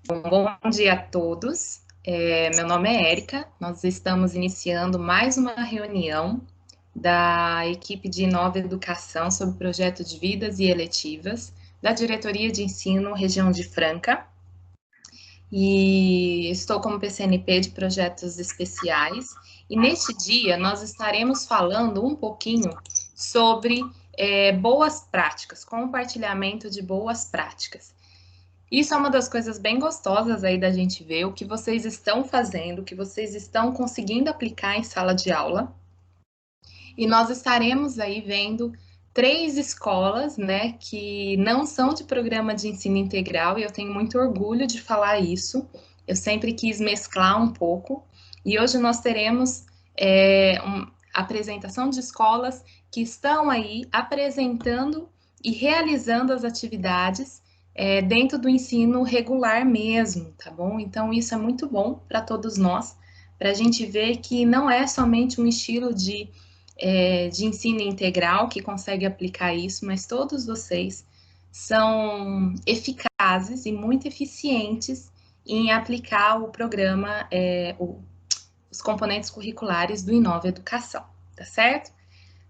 Bom dia a todos. Meu nome é Érica. Nós estamos iniciando mais uma reunião da equipe de Nova Educação sobre projeto de vidas e eletivas da Diretoria de Ensino Região de Franca. E estou como PCNP de projetos especiais. E neste dia nós estaremos falando um pouquinho sobre boas práticas, compartilhamento de boas práticas. Isso é uma das coisas bem gostosas aí da gente ver o que vocês estão fazendo, o que vocês estão conseguindo aplicar em sala de aula. E nós estaremos aí vendo 3 escolas, né, que não são de programa de ensino integral, e eu tenho muito orgulho de falar isso. Eu sempre quis mesclar um pouco, e hoje nós teremos apresentação de escolas que estão aí apresentando e realizando as atividades dentro do ensino regular mesmo, tá bom? Então, isso é muito bom para todos nós, para a gente ver que não é somente um estilo de ensino integral que consegue aplicar isso, mas todos vocês são eficazes e muito eficientes em aplicar o programa, os componentes curriculares do Inova Educação, tá certo?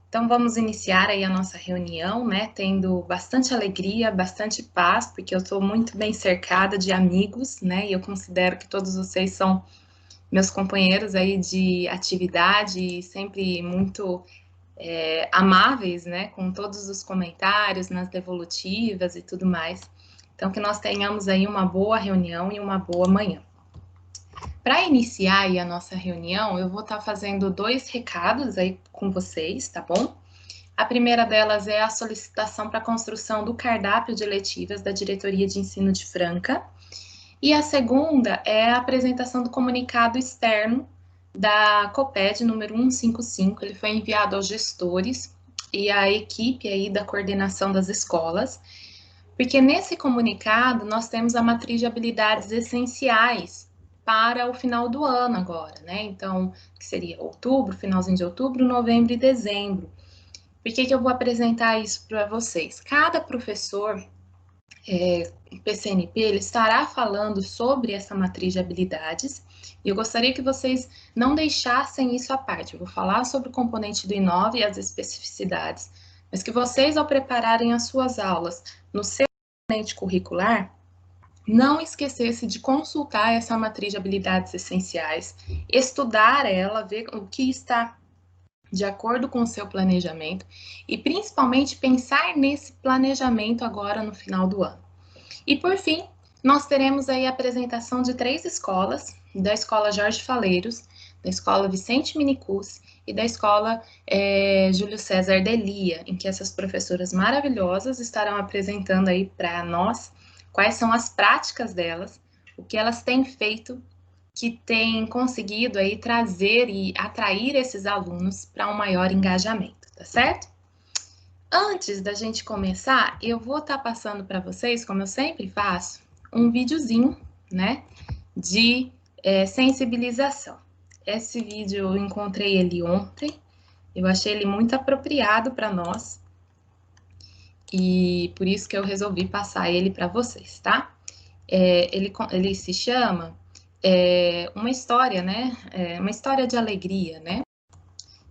Então, vamos iniciar aí a nossa reunião, né, tendo bastante alegria, bastante paz, porque eu estou muito bem cercada de amigos, né, e eu considero que todos vocês são meus companheiros aí de atividade e sempre muito amáveis, né, com todos os comentários nas devolutivas e tudo mais. Então, que nós tenhamos aí uma boa reunião e uma boa manhã. Para iniciar aí a nossa reunião, eu vou estar fazendo 2 recados aí com vocês, tá bom? A primeira delas é a solicitação para a construção do cardápio de letivas da Diretoria de Ensino de Franca. E a segunda é a apresentação do comunicado externo da COPED número 155. Ele foi enviado aos gestores e à equipe aí da coordenação das escolas, porque nesse comunicado nós temos a matriz de habilidades essenciais para o final do ano agora, né? Então, que seria outubro, finalzinho de outubro, novembro e dezembro. Por que eu vou apresentar isso para vocês? Cada professor PCNP, ele estará falando sobre essa matriz de habilidades, e eu gostaria que vocês não deixassem isso à parte. Eu vou falar sobre o componente do Inova e as especificidades, mas que vocês, ao prepararem as suas aulas no seu componente curricular, não esquecesse de consultar essa matriz de habilidades essenciais, estudar ela, ver o que está de acordo com o seu planejamento e, principalmente, pensar nesse planejamento agora no final do ano. E, por fim, nós teremos aí a apresentação de 3 escolas, da Escola Jorge Faleiros, da Escola Vicente Minicus e da Escola Júlio César Delia, em que essas professoras maravilhosas estarão apresentando aí para nós quais são as práticas delas, o que elas têm feito, que tem conseguido aí trazer e atrair esses alunos para um maior engajamento, tá certo? Antes da gente começar, eu vou estar passando para vocês, como eu sempre faço, um videozinho, né, de sensibilização. Esse vídeo eu encontrei ele ontem, eu achei ele muito apropriado para nós, e por isso que eu resolvi passar ele para vocês, tá? Ele se chama uma história, né? Uma história de alegria, né?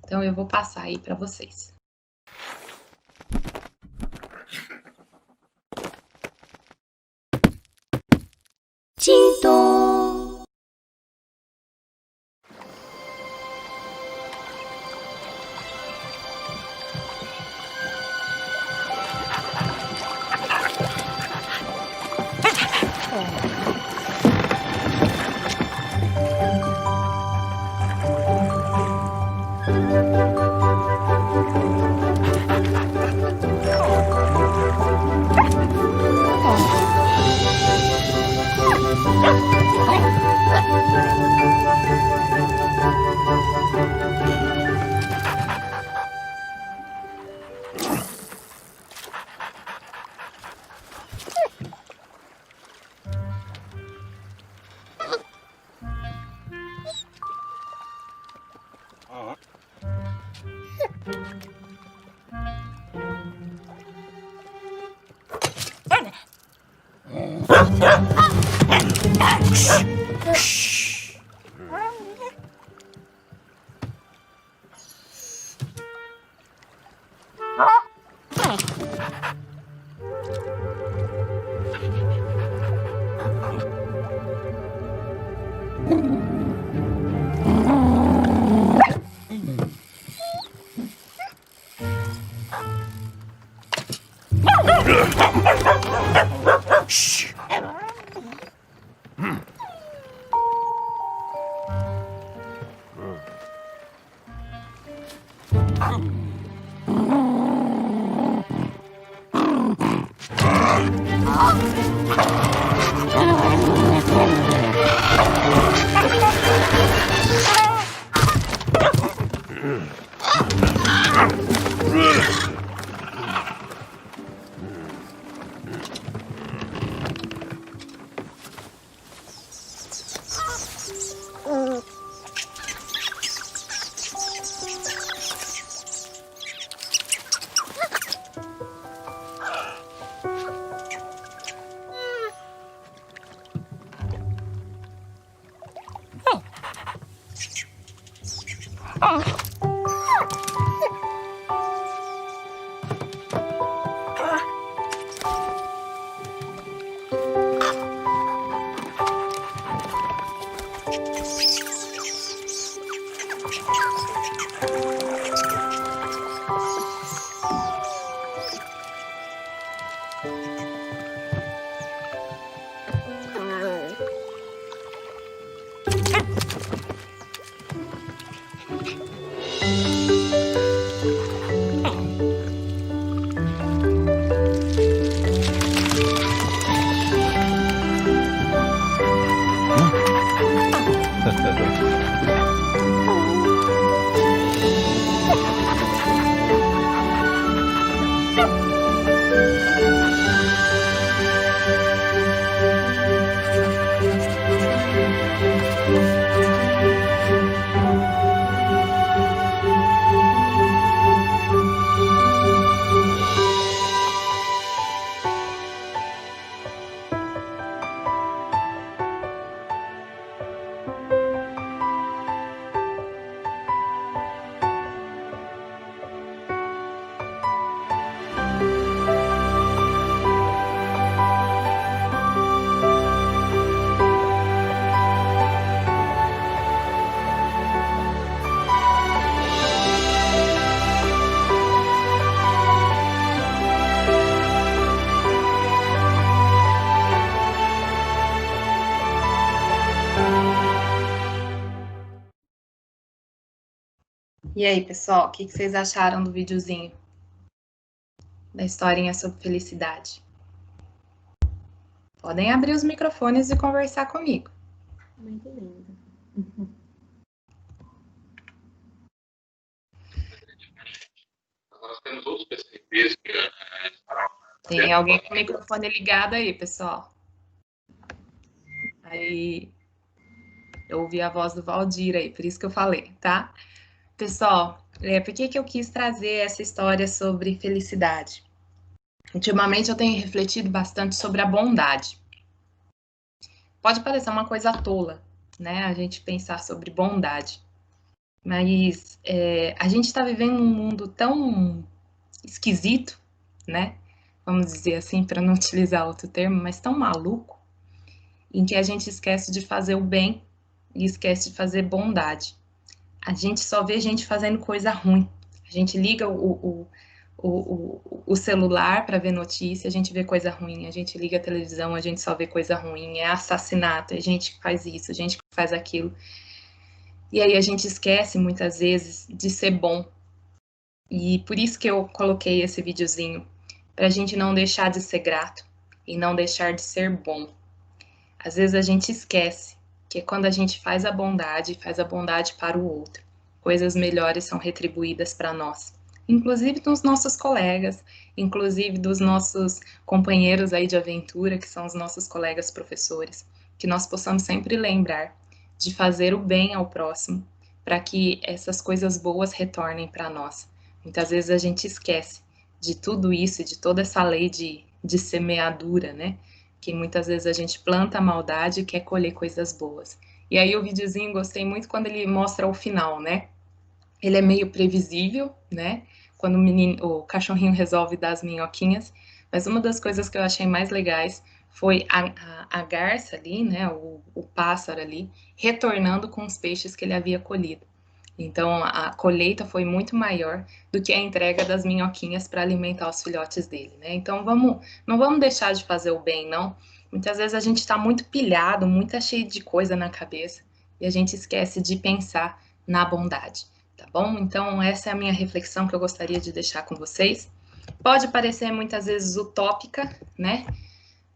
Então eu vou passar aí para vocês. Tinto. E aí, pessoal, o que vocês acharam do videozinho? Da historinha sobre felicidade? Podem abrir os microfones e conversar comigo. Muito lindo. Nós temos outros PCPs que Tem alguém com o microfone ligado aí, pessoal? Aí, eu ouvi a voz do Valdir aí, por isso que eu falei, tá? Pessoal, por que eu quis trazer essa história sobre felicidade? Ultimamente eu tenho refletido bastante sobre a bondade. Pode parecer uma coisa tola, né? A gente pensar sobre bondade. Mas a gente está vivendo um mundo tão esquisito, né? Vamos dizer assim, para não utilizar outro termo, mas tão maluco, em que a gente esquece de fazer o bem e esquece de fazer bondade. A gente só vê gente fazendo coisa ruim. A gente liga o celular para ver notícia, a gente vê coisa ruim. A gente liga a televisão, a gente só vê coisa ruim. É assassinato, é gente que faz isso, é gente que faz aquilo. E aí a gente esquece, muitas vezes, de ser bom. E por isso que eu coloquei esse videozinho, para a gente não deixar de ser grato e não deixar de ser bom. Às vezes a gente esquece que quando a gente faz a bondade para o outro, coisas melhores são retribuídas para nós. Inclusive dos nossos colegas, inclusive dos nossos companheiros aí de aventura, que são os nossos colegas professores. Que nós possamos sempre lembrar de fazer o bem ao próximo, para que essas coisas boas retornem para nós. Muitas vezes a gente esquece de tudo isso, de toda essa lei de semeadura, né? que muitas vezes a gente planta a maldade e quer colher coisas boas. E aí o videozinho gostei muito quando ele mostra o final, né? Ele é meio previsível, né? Quando o cachorrinho resolve dar as minhoquinhas. Mas uma das coisas que eu achei mais legais foi a garça ali, né? O pássaro ali, retornando com os peixes que ele havia colhido. Então a colheita foi muito maior do que a entrega das minhoquinhas para alimentar os filhotes dele, né? Então não vamos deixar de fazer o bem, não. Muitas vezes a gente está muito pilhado, muito cheio de coisa na cabeça e a gente esquece de pensar na bondade, tá bom? Então essa é a minha reflexão que eu gostaria de deixar com vocês. Pode parecer muitas vezes utópica, né?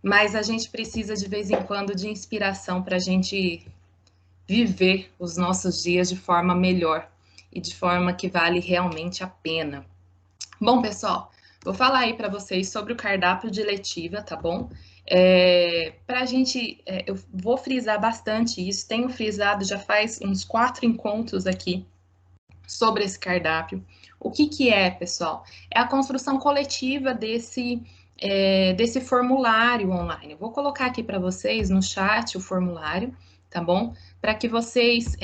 Mas a gente precisa de vez em quando de inspiração para a gente viver os nossos dias de forma melhor e de forma que vale realmente a pena. Bom, pessoal, vou falar aí para vocês sobre o cardápio de letiva, tá bom? Para a gente, eu vou frisar bastante isso, tenho frisado já faz uns 4 encontros aqui sobre esse cardápio. O que é, pessoal? É a construção coletiva desse formulário online. Eu vou colocar aqui para vocês no chat o formulário, tá bom? Para que vocês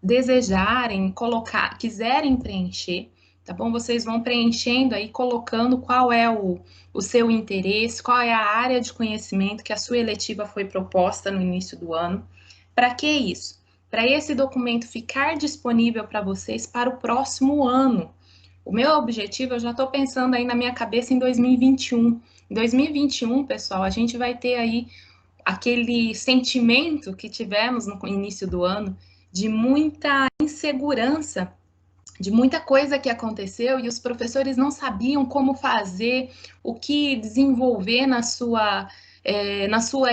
desejarem colocar, quiserem preencher, tá bom? Vocês vão preenchendo aí, colocando qual é o seu interesse, qual é a área de conhecimento que a sua eletiva foi proposta no início do ano. Para que isso? Para esse documento ficar disponível para vocês para o próximo ano. O meu objetivo, eu já estou pensando aí na minha cabeça em 2021. Em 2021, pessoal, a gente vai ter aí aquele sentimento que tivemos no início do ano de muita insegurança, de muita coisa que aconteceu e os professores não sabiam como fazer, o que desenvolver na sua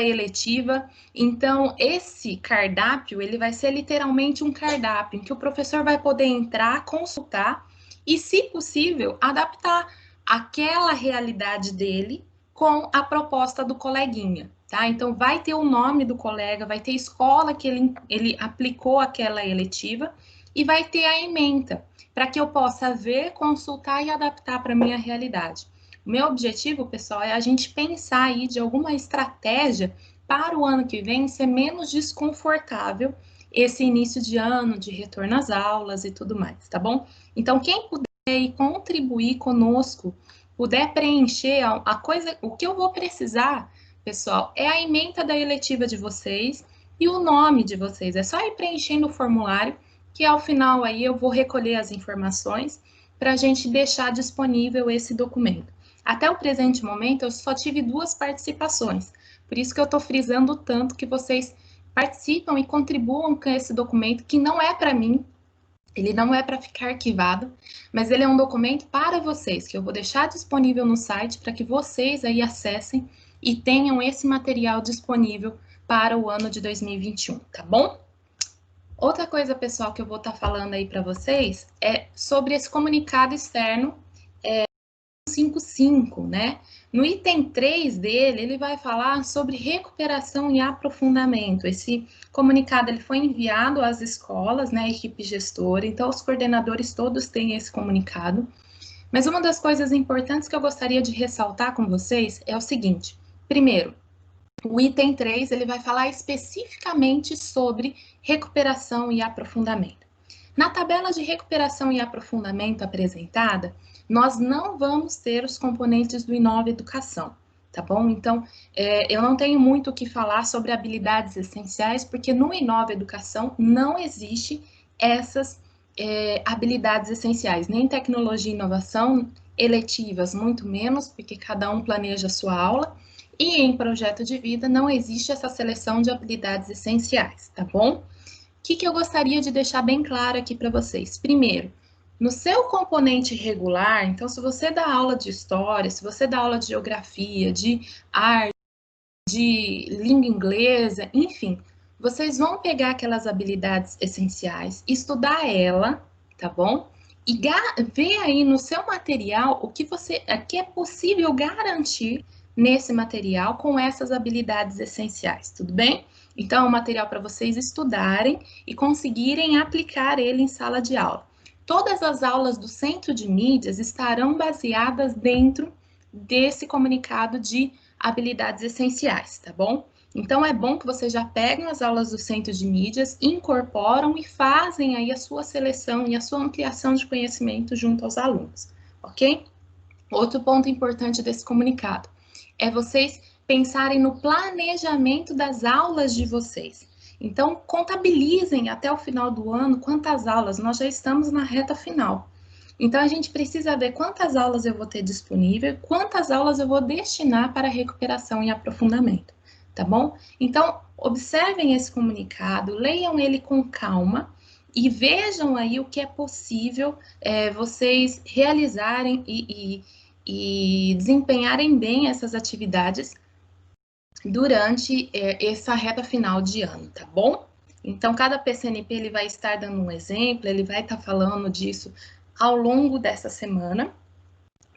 eletiva. Então, esse cardápio, ele vai ser literalmente um cardápio em que o professor vai poder entrar, consultar e, se possível, adaptar aquela realidade dele com a proposta do coleguinha, tá? Então, vai ter o nome do colega, vai ter escola que ele aplicou aquela eletiva e vai ter a ementa, para que eu possa ver, consultar e adaptar para a minha realidade. O meu objetivo, pessoal, é a gente pensar aí de alguma estratégia para o ano que vem ser menos desconfortável esse início de ano, de retorno às aulas e tudo mais, tá bom? Então, quem puder aí contribuir conosco, puder preencher a coisa, o que eu vou precisar, pessoal, é a ementa da eletiva de vocês e o nome de vocês. É só ir preenchendo o formulário, que ao final aí eu vou recolher as informações para a gente deixar disponível esse documento. Até o presente momento, eu só tive 2 participações, por isso que eu estou frisando tanto que vocês participam e contribuam com esse documento, que não é para mim, ele não é para ficar arquivado, mas ele é um documento para vocês, que eu vou deixar disponível no site para que vocês aí acessem e tenham esse material disponível para o ano de 2021, tá bom? Outra coisa, pessoal, que eu vou estar falando aí para vocês é sobre esse comunicado externo 55, né? No item 3 dele, ele vai falar sobre recuperação e aprofundamento. Esse comunicado ele foi enviado às escolas, né, equipe gestora, então os coordenadores todos têm esse comunicado. Mas uma das coisas importantes que eu gostaria de ressaltar com vocês é o seguinte: primeiro, o item 3 ele vai falar especificamente sobre recuperação e aprofundamento. Na tabela de recuperação e aprofundamento apresentada, nós não vamos ter os componentes do Inova Educação, tá bom? Então, eu não tenho muito o que falar sobre habilidades essenciais, porque no Inova Educação não existe essas habilidades essenciais, nem tecnologia e inovação, eletivas, muito menos, porque cada um planeja a sua aula, e em projeto de vida não existe essa seleção de habilidades essenciais, tá bom? O que eu gostaria de deixar bem claro aqui para vocês? Primeiro, no seu componente regular, então se você dá aula de história, se você dá aula de geografia, de arte, de língua inglesa, enfim, vocês vão pegar aquelas habilidades essenciais, estudar ela, tá bom? E ver aí no seu material o que é possível garantir nesse material com essas habilidades essenciais, tudo bem? Então, é um material para vocês estudarem e conseguirem aplicar ele em sala de aula. Todas as aulas do Centro de Mídias estarão baseadas dentro desse comunicado de habilidades essenciais, tá bom? Então, é bom que vocês já peguem as aulas do Centro de Mídias, incorporam e fazem aí a sua seleção e a sua ampliação de conhecimento junto aos alunos, ok? Outro ponto importante desse comunicado é vocês pensarem no planejamento das aulas de vocês. Então, contabilizem até o final do ano quantas aulas, nós já estamos na reta final. Então, a gente precisa ver quantas aulas eu vou ter disponível, quantas aulas eu vou destinar para recuperação e aprofundamento, tá bom? Então, observem esse comunicado, leiam ele com calma e vejam aí o que é possível vocês realizarem e desempenharem bem essas atividades durante essa reta final de ano, tá bom? Então, cada PCNP ele vai estar dando um exemplo, ele vai estar falando disso ao longo dessa semana,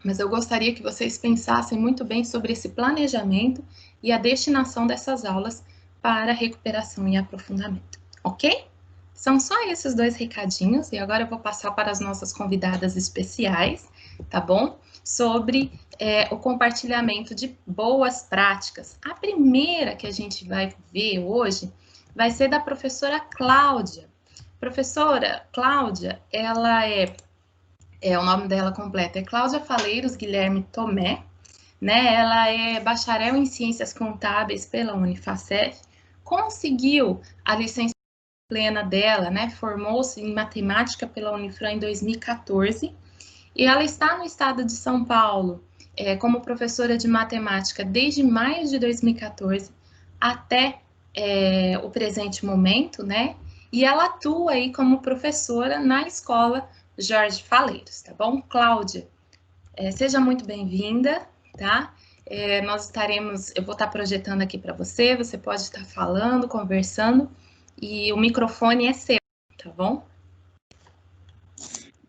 mas eu gostaria que vocês pensassem muito bem sobre esse planejamento e a destinação dessas aulas para recuperação e aprofundamento, ok? São só esses dois recadinhos e agora eu vou passar para as nossas convidadas especiais, tá bom? Sobre o compartilhamento de boas práticas. A primeira que a gente vai ver hoje vai ser da professora Cláudia. Professora Cláudia, ela o nome dela completo é Cláudia Faleiros Guilherme Tomé, né? Ela é bacharel em Ciências Contábeis pela Unifacef, conseguiu a licenciatura plena dela, né? Formou-se em Matemática pela Unifran em 2014 e ela está no estado de São Paulo como professora de matemática desde maio de 2014 até o presente momento, né? E ela atua aí como professora na escola Jorge Faleiros, tá bom? Cláudia, seja muito bem-vinda, tá? Eu vou estar projetando aqui para você, você pode estar falando, conversando, e o microfone é seu, tá bom?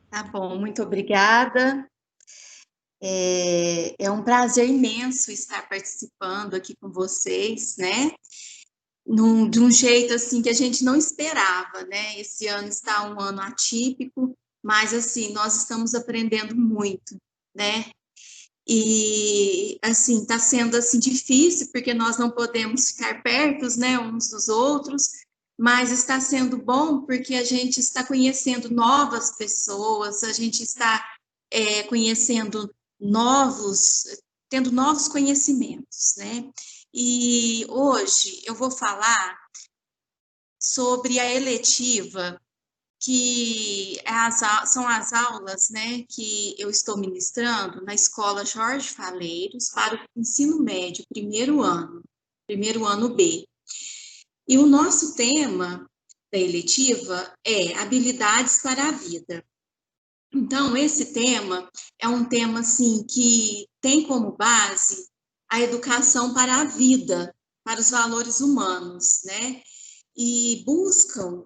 Tá bom, muito obrigada. É um prazer imenso estar participando aqui com vocês, né? De um jeito assim que a gente não esperava, né? Esse ano está um ano atípico, mas assim, nós estamos aprendendo muito, né? E assim, está sendo assim difícil porque nós não podemos ficar perto, né, uns dos outros, mas está sendo bom porque a gente está conhecendo novas pessoas, a gente está conhecendo tendo novos conhecimentos, né? E hoje eu vou falar sobre a eletiva que são as aulas, né, que eu estou ministrando na Escola Jorge Faleiros para o ensino médio, primeiro ano B. E o nosso tema da eletiva é habilidades para a vida. Então, esse tema é um tema, assim, que tem como base a educação para a vida, para os valores humanos, né? E buscam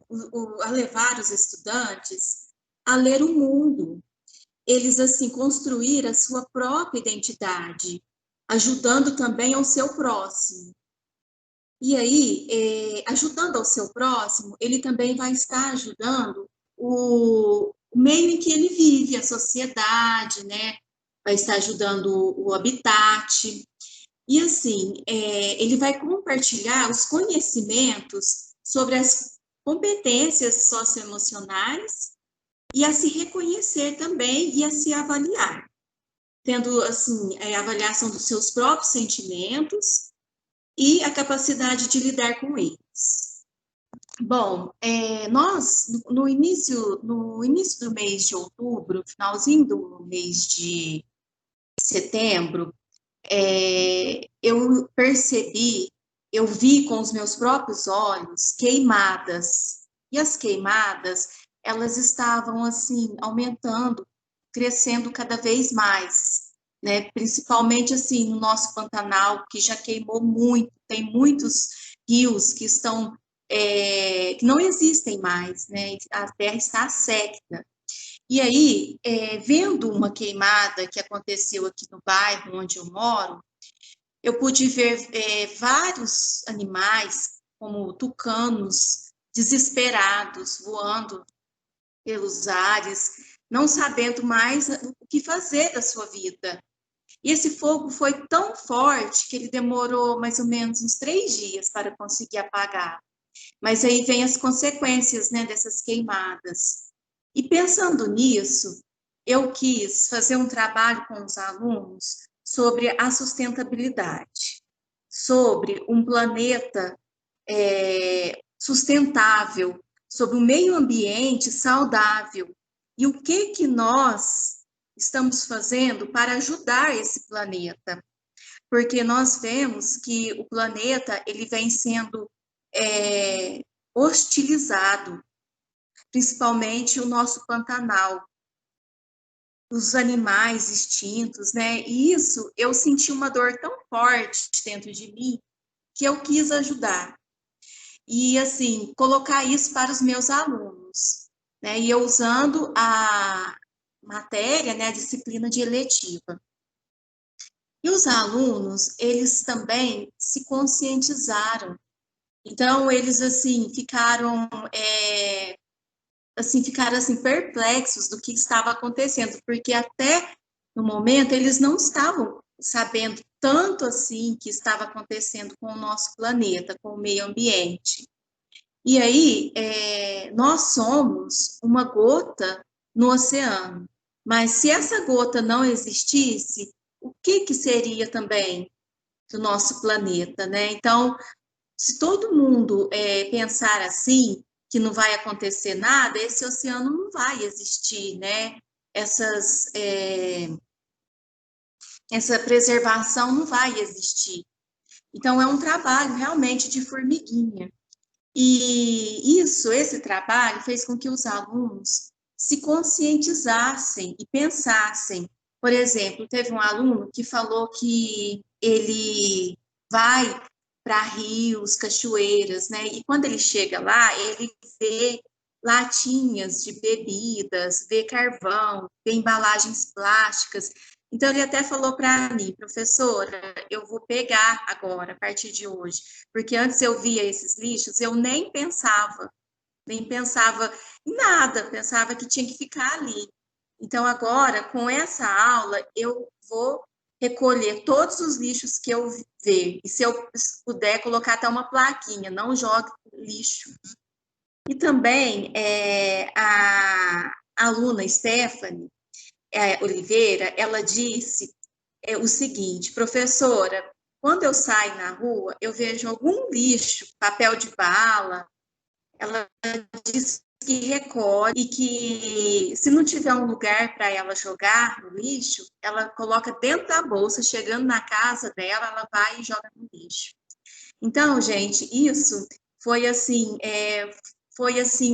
a levar os estudantes a ler o mundo. Eles, assim, construir a sua própria identidade, ajudando também ao seu próximo. E aí, ajudando ao seu próximo, ele também vai estar ajudando o meio em que ele vive, a sociedade, né? Vai estar ajudando o habitat. E assim, ele vai compartilhar os conhecimentos sobre as competências socioemocionais e a se reconhecer também e a se avaliar, tendo assim a avaliação dos seus próprios sentimentos e a capacidade de lidar com eles. Bom, nós no início do mês de outubro, finalzinho do mês de setembro, eu percebi, eu vi com os meus próprios olhos queimadas. E as queimadas, elas estavam assim aumentando, crescendo cada vez mais, né? Principalmente assim no nosso Pantanal, que já queimou muito, tem muitos rios que estão que não existem mais, né? A terra está seca. E aí, vendo uma queimada que aconteceu aqui no bairro onde eu moro, eu pude ver vários animais, como tucanos, desesperados, voando pelos ares, não sabendo mais o que fazer da sua vida. E esse fogo foi tão forte que ele demorou mais ou menos uns 3 dias para conseguir apagar. Mas aí vem as consequências, né, dessas queimadas. E pensando nisso, eu quis fazer um trabalho com os alunos sobre a sustentabilidade, sobre um planeta sustentável, sobre um meio ambiente saudável. E o que nós estamos fazendo para ajudar esse planeta? Porque nós vemos que o planeta ele vem sendo hostilizado, principalmente o nosso Pantanal, os animais extintos, né? E isso eu senti uma dor tão forte dentro de mim que eu quis ajudar. E, assim, colocar isso para os meus alunos, né? E eu usando a matéria, né, a disciplina de eletiva. E os alunos, eles também se conscientizaram. Então, eles, assim, ficaram perplexos do que estava acontecendo, porque até no momento eles não estavam sabendo tanto assim que estava acontecendo com o nosso planeta, com o meio ambiente. E aí, nós somos uma gota no oceano, mas se essa gota não existisse, o que seria também do nosso planeta, né? Então, se todo mundo pensar assim, que não vai acontecer nada, esse oceano não vai existir, né? Essa preservação não vai existir. Então, é um trabalho realmente de formiguinha. E esse trabalho fez com que os alunos se conscientizassem e pensassem. Por exemplo, teve um aluno que falou que ele vai para rios, cachoeiras, né? E quando ele chega lá, ele vê latinhas de bebidas, vê carvão, vê embalagens plásticas. Então, ele até falou para mim, professora, eu vou pegar agora, a partir de hoje, porque antes eu via esses lixos, eu nem pensava em nada, pensava que tinha que ficar ali. Então, agora, com essa aula, eu vou recolher todos os lixos que eu ver, e se eu puder, colocar até uma plaquinha, não jogue lixo. E também a aluna Stephanie Oliveira, ela disse o seguinte, professora, quando eu saio na rua, eu vejo algum lixo, papel de bala, ela disse que recolhe e que se não tiver um lugar para ela jogar no lixo, ela coloca dentro da bolsa, chegando na casa dela, ela vai e joga no lixo. Então, gente, isso foi assim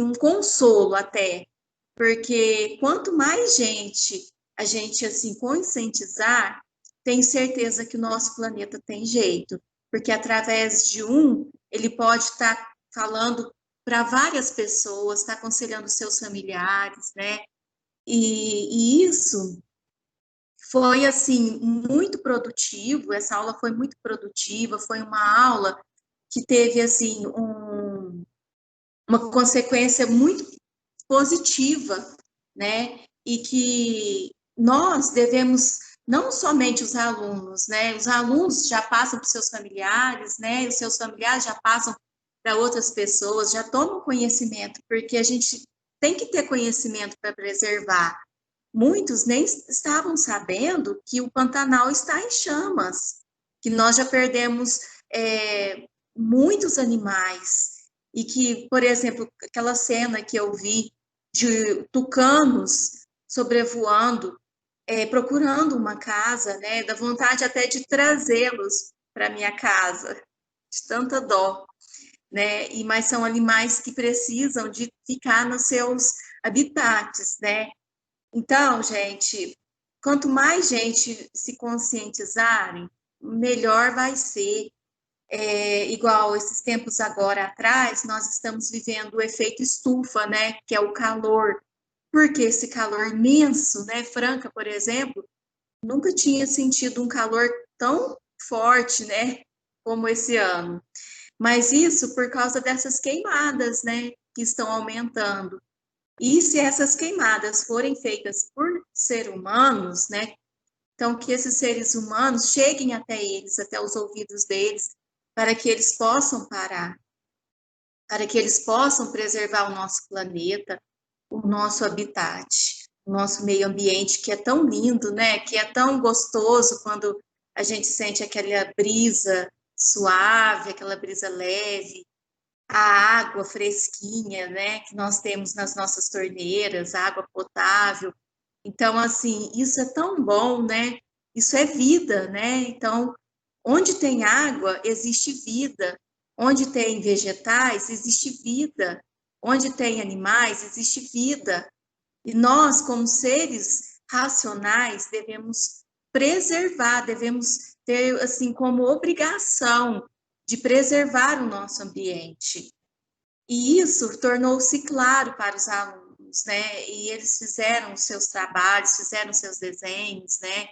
um consolo até, porque quanto mais gente a gente assim conscientizar, tenho certeza que o nosso planeta tem jeito, porque através de ele pode estar falando para várias pessoas, está aconselhando seus familiares, né? E isso foi assim muito produtivo. Essa aula foi muito produtiva, foi uma aula que teve assim uma consequência muito positiva, né? E que nós devemos, não somente os alunos, né? Os alunos já passam para os seus familiares, né? Os seus familiares já passam para outras pessoas, já tomam conhecimento, porque a gente tem que ter conhecimento para preservar. Muitos nem estavam sabendo que o Pantanal está em chamas, que nós já perdemos muitos animais, e que, por exemplo, aquela cena que eu vi de tucanos sobrevoando, procurando uma casa, né? Dá vontade até de trazê-los para minha casa, de tanta dó, né? Mas são animais que precisam de ficar nos seus habitats, né? Então, gente, quanto mais gente se conscientizarem, melhor vai ser. Igual esses tempos agora atrás, nós estamos vivendo o efeito estufa, né? Que é o calor. Porque esse calor imenso, né? Franca, por exemplo, nunca tinha sentido um calor tão forte, né? Como esse ano. Mas isso por causa dessas queimadas, né? Que estão aumentando. E se essas queimadas forem feitas por seres humanos, né? Então, que esses seres humanos cheguem até eles, até os ouvidos deles, para que eles possam parar, para que eles possam preservar o nosso planeta, o nosso habitat, o nosso meio ambiente, que é tão lindo, né? Que é tão gostoso quando a gente sente aquela brisa suave, aquela brisa leve, a água fresquinha, né? Que nós temos nas nossas torneiras, água potável. Então, assim, isso é tão bom, né? Isso é vida, né? Então, onde tem água, existe vida. Onde tem vegetais, existe vida. Onde tem animais, existe vida. E nós, como seres racionais, devemos preservar, devemos ter, assim, como obrigação de preservar o nosso ambiente. E isso tornou-se claro para os alunos, né? E eles fizeram os seus trabalhos, fizeram os seus desenhos, né?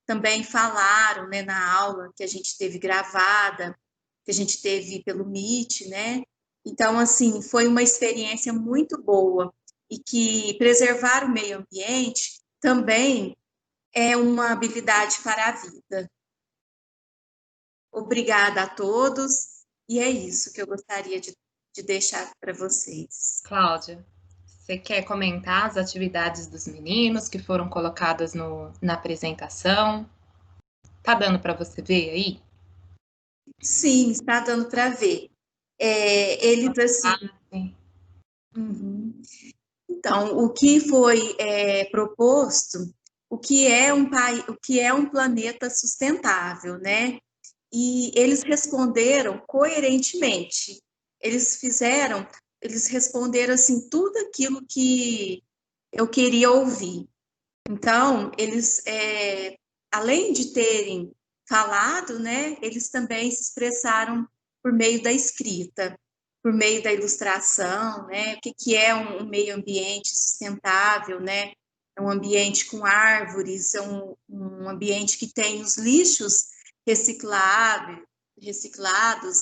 Também falaram, né, na aula que a gente teve gravada, que a gente teve pelo Meet, né? Então, assim, foi uma experiência muito boa e que preservar o meio ambiente também é uma habilidade para a vida. Obrigada a todos, e é isso que eu gostaria de deixar para vocês. Cláudia, você quer comentar as atividades dos meninos que foram colocadas na apresentação? Tá dando para você ver aí? Sim, está dando para ver. Eles, assim... Sim. Uhum. Então, o que foi proposto, o que é um planeta sustentável, né? E eles responderam coerentemente. Eles responderam assim tudo aquilo que eu queria ouvir. Então, eles, além de terem falado, né, eles também se expressaram por meio da escrita, por meio da ilustração, né, o que é um meio ambiente sustentável, né, é um ambiente com árvores, é um ambiente que tem os lixos reciclados,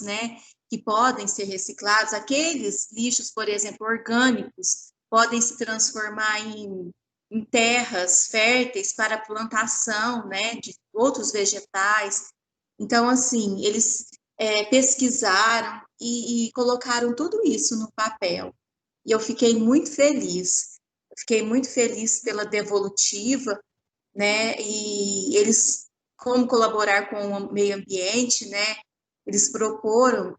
né, que podem ser reciclados, aqueles lixos, por exemplo, orgânicos, podem se transformar em terras férteis para a plantação, né, de outros vegetais. Então, assim, eles pesquisaram e colocaram tudo isso no papel. E eu fiquei muito feliz. Eu fiquei muito feliz pela devolutiva, né, e eles, como colaborar com o meio ambiente, né, eles proporam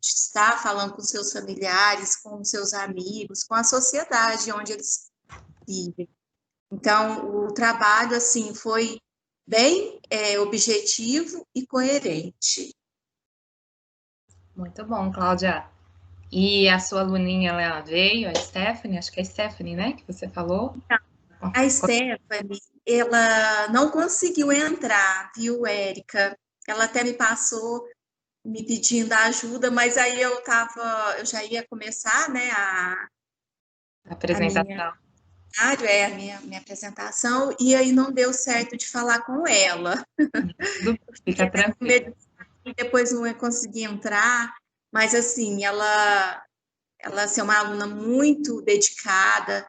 estar falando com seus familiares, com seus amigos, com a sociedade onde eles vivem. Então, o trabalho, assim, foi bem objetivo e coerente. Muito bom, Cláudia. E a sua aluninha, ela veio, a Stephanie, acho que é a Stephanie, né, que você falou? A Stephanie, ela não conseguiu entrar, viu, Érica? Ela até me passou me pedindo ajuda, mas aí eu já ia começar, né, a minha Apresentação. a minha apresentação, e aí não deu certo de falar com ela. Tudo, fica Fiquei com tranquilo. medo e depois não ia conseguir entrar, mas assim, ela assim, é uma aluna muito dedicada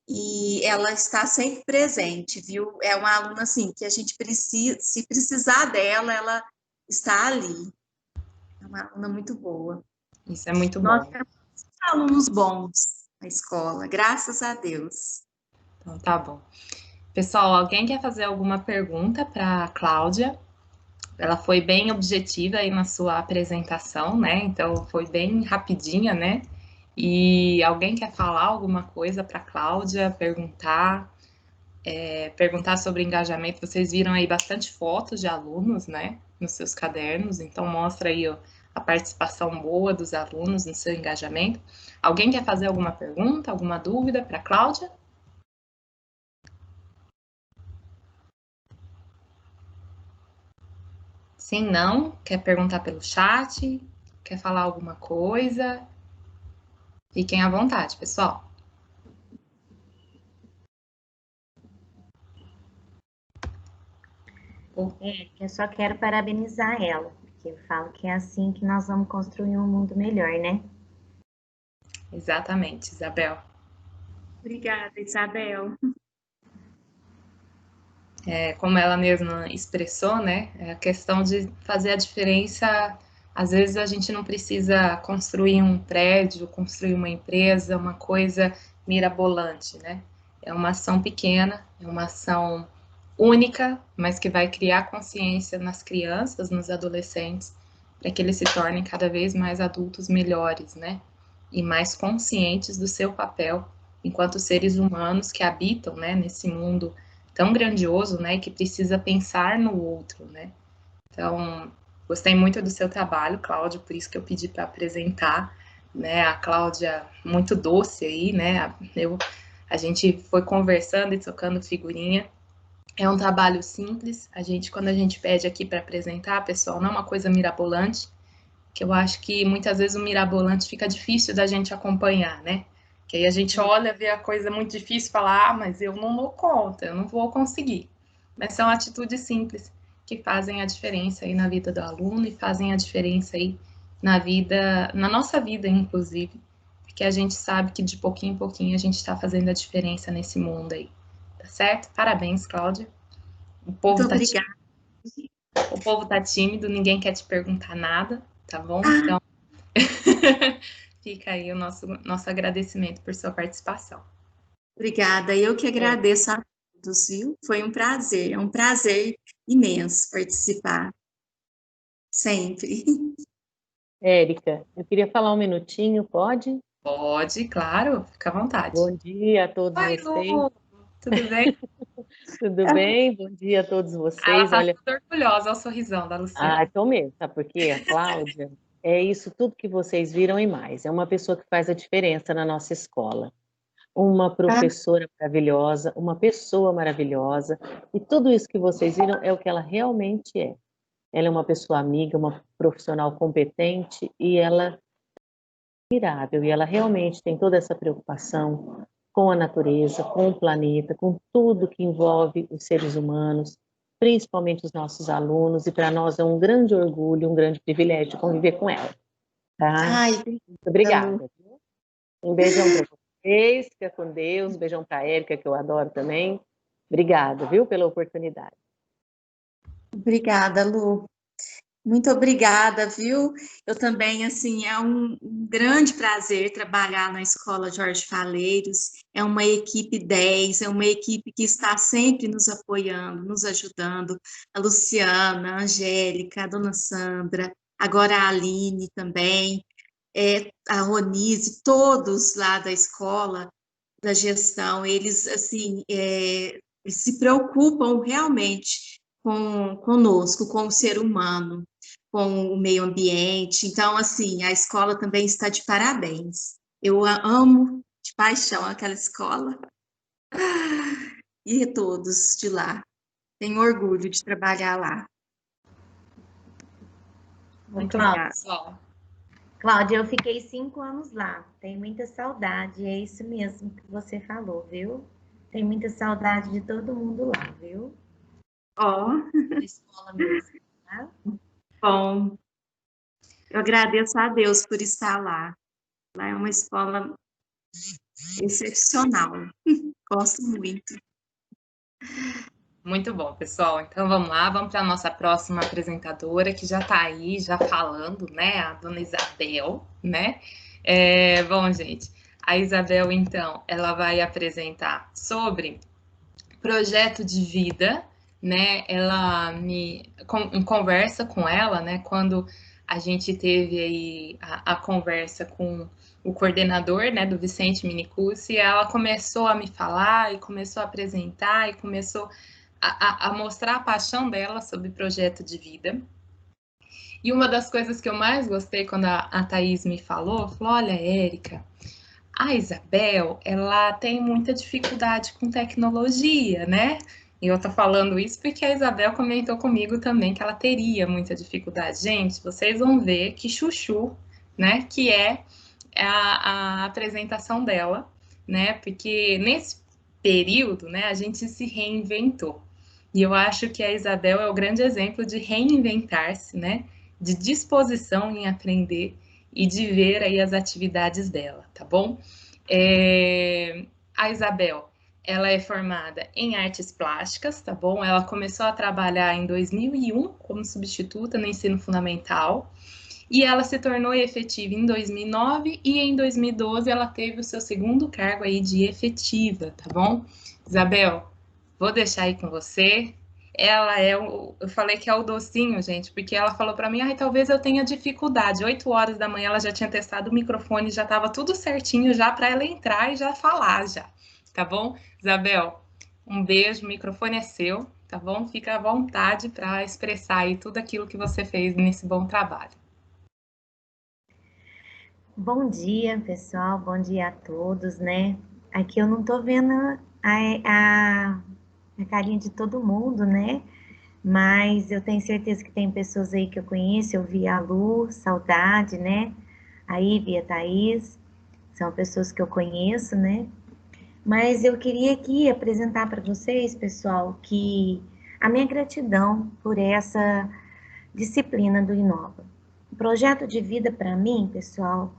e ela está sempre presente, viu? É uma aluna assim que a gente precisa, se precisar dela, ela está ali. É uma aluna muito boa. Isso é muito Nós bom. temos alunos bons na escola, graças a Deus. Então, tá bom. Pessoal, alguém quer fazer alguma pergunta para a Cláudia? Ela foi bem objetiva aí na sua apresentação, né? Então, foi bem rapidinha, né? E alguém quer falar alguma coisa para a Cláudia, perguntar sobre engajamento? Vocês viram aí bastante fotos de alunos, né? Nos seus cadernos, então mostra aí ó, a participação boa dos alunos no seu engajamento. Alguém quer fazer alguma pergunta, alguma dúvida para a Cláudia? Se não, quer perguntar pelo chat, quer falar alguma coisa, fiquem à vontade, pessoal. Eu só quero parabenizar ela, porque eu falo que é assim que nós vamos construir um mundo melhor, né? Exatamente, Isabel. Obrigada, Isabel. como ela mesma expressou, né, é a questão de fazer a diferença. Às vezes a gente não precisa construir um prédio, construir uma empresa, uma coisa mirabolante, né? É uma ação pequena, é uma ação única, mas que vai criar consciência nas crianças, nos adolescentes, para que eles se tornem cada vez mais adultos melhores, né? E mais conscientes do seu papel enquanto seres humanos que habitam, né, nesse mundo tão grandioso, né, que precisa pensar no outro, né? Então, gostei muito do seu trabalho, Cláudia, por isso que eu pedi para apresentar, né? A Cláudia, muito doce aí, né? A gente foi conversando e trocando figurinha. É um trabalho simples. Quando a gente pede aqui para apresentar, pessoal, não é uma coisa mirabolante, que eu acho que muitas vezes o mirabolante fica difícil da gente acompanhar, né? Que aí a gente olha, vê a coisa muito difícil, fala, mas eu não dou conta, eu não vou conseguir. Mas são atitudes simples que fazem a diferença aí na vida do aluno e fazem a diferença aí na vida, na nossa vida, inclusive, porque a gente sabe que de pouquinho em pouquinho a gente está fazendo a diferença nesse mundo aí, tá certo? Parabéns, Cláudia. Muito obrigada. O povo tá tímido, ninguém quer te perguntar nada, tá bom? Então, fica aí o nosso agradecimento por sua participação. Obrigada, eu que agradeço a todos, viu? Foi um prazer, é um prazer imenso participar, sempre. Érica, eu queria falar um minutinho, pode? Pode, claro, fica à vontade. Bom dia a todos Oi, vocês. Lu, tudo bem? Tudo bem? Bom dia a todos Ela vocês. tá Olha, toda orgulhosa, olha o sorrisão da Luciana. tô mesmo, sabe por quê? A Cláudia é isso tudo que vocês viram e mais. É uma pessoa que faz a diferença na nossa escola. Uma professora maravilhosa, uma pessoa maravilhosa, e tudo isso que vocês viram é o que ela realmente é. Ela é uma pessoa amiga, uma profissional competente e ela é admirável, e ela realmente tem toda essa preocupação com a natureza, com o planeta, com tudo que envolve os seres humanos, principalmente os nossos alunos, e para nós é um grande orgulho, um grande privilégio conviver com ela. Tá? Ai, Muito obrigada. Um beijão para vocês, fica com Deus, um beijão para a Érica, que eu adoro também. Obrigada, viu, pela oportunidade. obrigada, Lu. Muito obrigada, viu? Eu também, assim, é um grande prazer trabalhar na Escola Jorge Faleiros. É uma equipe 10, é uma equipe que está sempre nos apoiando, nos ajudando. A Luciana, a Angélica, a Dona Sandra, agora a Aline também, a Ronise, todos lá da escola, da gestão, eles, assim, se preocupam realmente conosco, com o ser humano, com o meio ambiente. Então, assim, a escola também está de parabéns. Eu a amo de paixão aquela escola e todos de lá. Tenho orgulho de trabalhar lá. Muito bom, pessoal. Cláudia, eu fiquei 5 anos lá. Tenho muita saudade. É isso mesmo que você falou, viu? Tenho muita saudade de todo mundo lá, viu? Ó, Da escola mesmo, tá? bom. Eu agradeço a Deus por estar lá. Lá é uma escola excepcional. Gosto muito. Muito bom, pessoal. Então vamos lá, vamos para a nossa próxima apresentadora, que já está aí, já falando, né? A dona Isabel, né? Bom, gente, a Isabel, então, ela vai apresentar sobre projeto de vida, né? Ela em conversa com ela, né? Quando a gente teve aí a conversa com o coordenador, né, do Vicente Minicucci, ela começou a me falar e começou a apresentar e começou a mostrar a paixão dela sobre projeto de vida. E uma das coisas que eu mais gostei quando a Thaís me falou, olha, Érica, a Isabel, ela tem muita dificuldade com tecnologia, né? E eu tô falando isso porque a Isabel comentou comigo também que ela teria muita dificuldade. Gente, vocês vão ver que chuchu, né, que é a apresentação dela, né? Porque nesse período, né, a gente se reinventou. E eu acho que a Isabel é o grande exemplo de reinventar-se, né? De disposição em aprender e de ver aí as atividades dela, tá bom? A Isabel, ela é formada em artes plásticas, tá bom? Ela começou a trabalhar em 2001 como substituta no ensino fundamental e ela se tornou efetiva em 2009 e em 2012 ela teve o seu segundo cargo aí de efetiva, tá bom? Isabel, vou deixar aí com você. Ela é eu falei que é o docinho, gente, porque ela falou para mim, ai, talvez eu tenha dificuldade. 8 horas da manhã ela já tinha testado o microfone, já estava tudo certinho já para ela entrar e já falar já, tá bom? Isabel, um beijo, o microfone é seu, tá bom? Fica à vontade para expressar aí tudo aquilo que você fez nesse bom trabalho. Bom dia, pessoal. Bom dia a todos, né? Aqui eu não tô vendo a carinha de todo mundo, né? Mas eu tenho certeza que tem pessoas aí que eu conheço. Eu vi a Lu, saudade, né? A Ivy e a Thaís, são pessoas que eu conheço, né? Mas eu queria aqui apresentar para vocês, pessoal, que a minha gratidão por essa disciplina do Inova. O projeto de vida para mim, pessoal,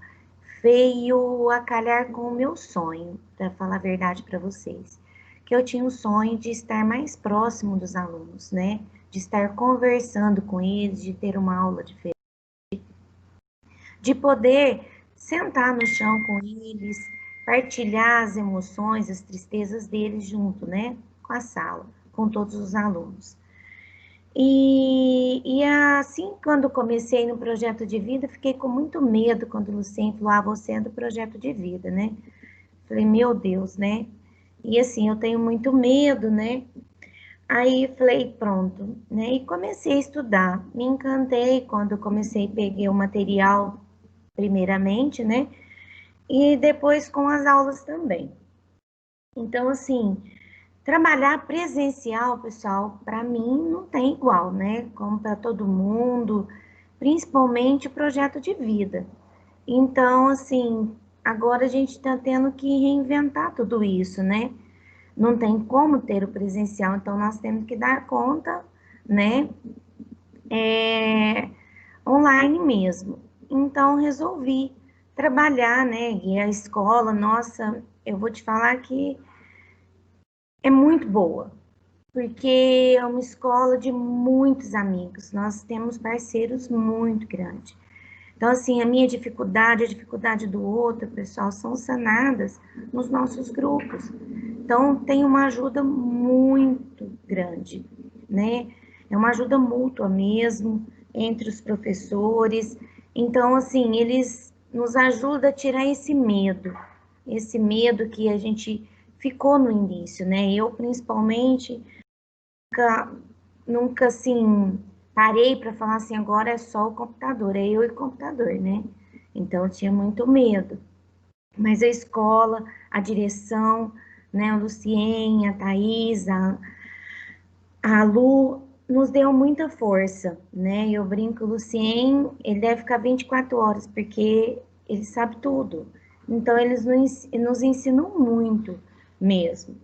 veio a calhar com o meu sonho, para falar a verdade para vocês. Que eu tinha o sonho de estar mais próximo dos alunos, né? De estar conversando com eles, de ter uma aula diferente, de poder sentar no chão com eles, partilhar as emoções, as tristezas deles junto, né? Com a sala, com todos os alunos. E assim, quando comecei no projeto de vida, fiquei com muito medo quando o Lucien falou, você é do projeto de vida, né? Falei, meu Deus, né? E assim, eu tenho muito medo, né? Aí falei, pronto, né? E comecei a estudar. Me encantei quando comecei, peguei o material primeiramente, né? E depois com as aulas também. Então, assim, trabalhar presencial, pessoal, para mim não tem igual, né? Como para todo mundo, principalmente o projeto de vida. Então, assim, agora a gente está tendo que reinventar tudo isso, né? Não tem como ter o presencial, então nós temos que dar conta, né? Online mesmo. Então, resolvi trabalhar, né? E a escola, nossa, eu vou te falar que é muito boa, porque é uma escola de muitos amigos, nós temos parceiros muito grandes. Então, assim, a minha dificuldade, a dificuldade do outro, pessoal, são sanadas nos nossos grupos. Então, tem uma ajuda muito grande, né? É uma ajuda mútua mesmo, entre os professores. Então, assim, eles nos ajudam a tirar esse medo que a gente ficou no início, né? Eu, principalmente, nunca assim, parei para falar assim, agora é só o computador, é eu e o computador, né? Então, eu tinha muito medo. Mas a escola, a direção, né, a Lucien, a Thaís, a Lu, nos deu muita força, né? Eu brinco, o Lucien, ele deve ficar 24 horas, porque ele sabe tudo. Então, eles nos ensinam muito mesmo.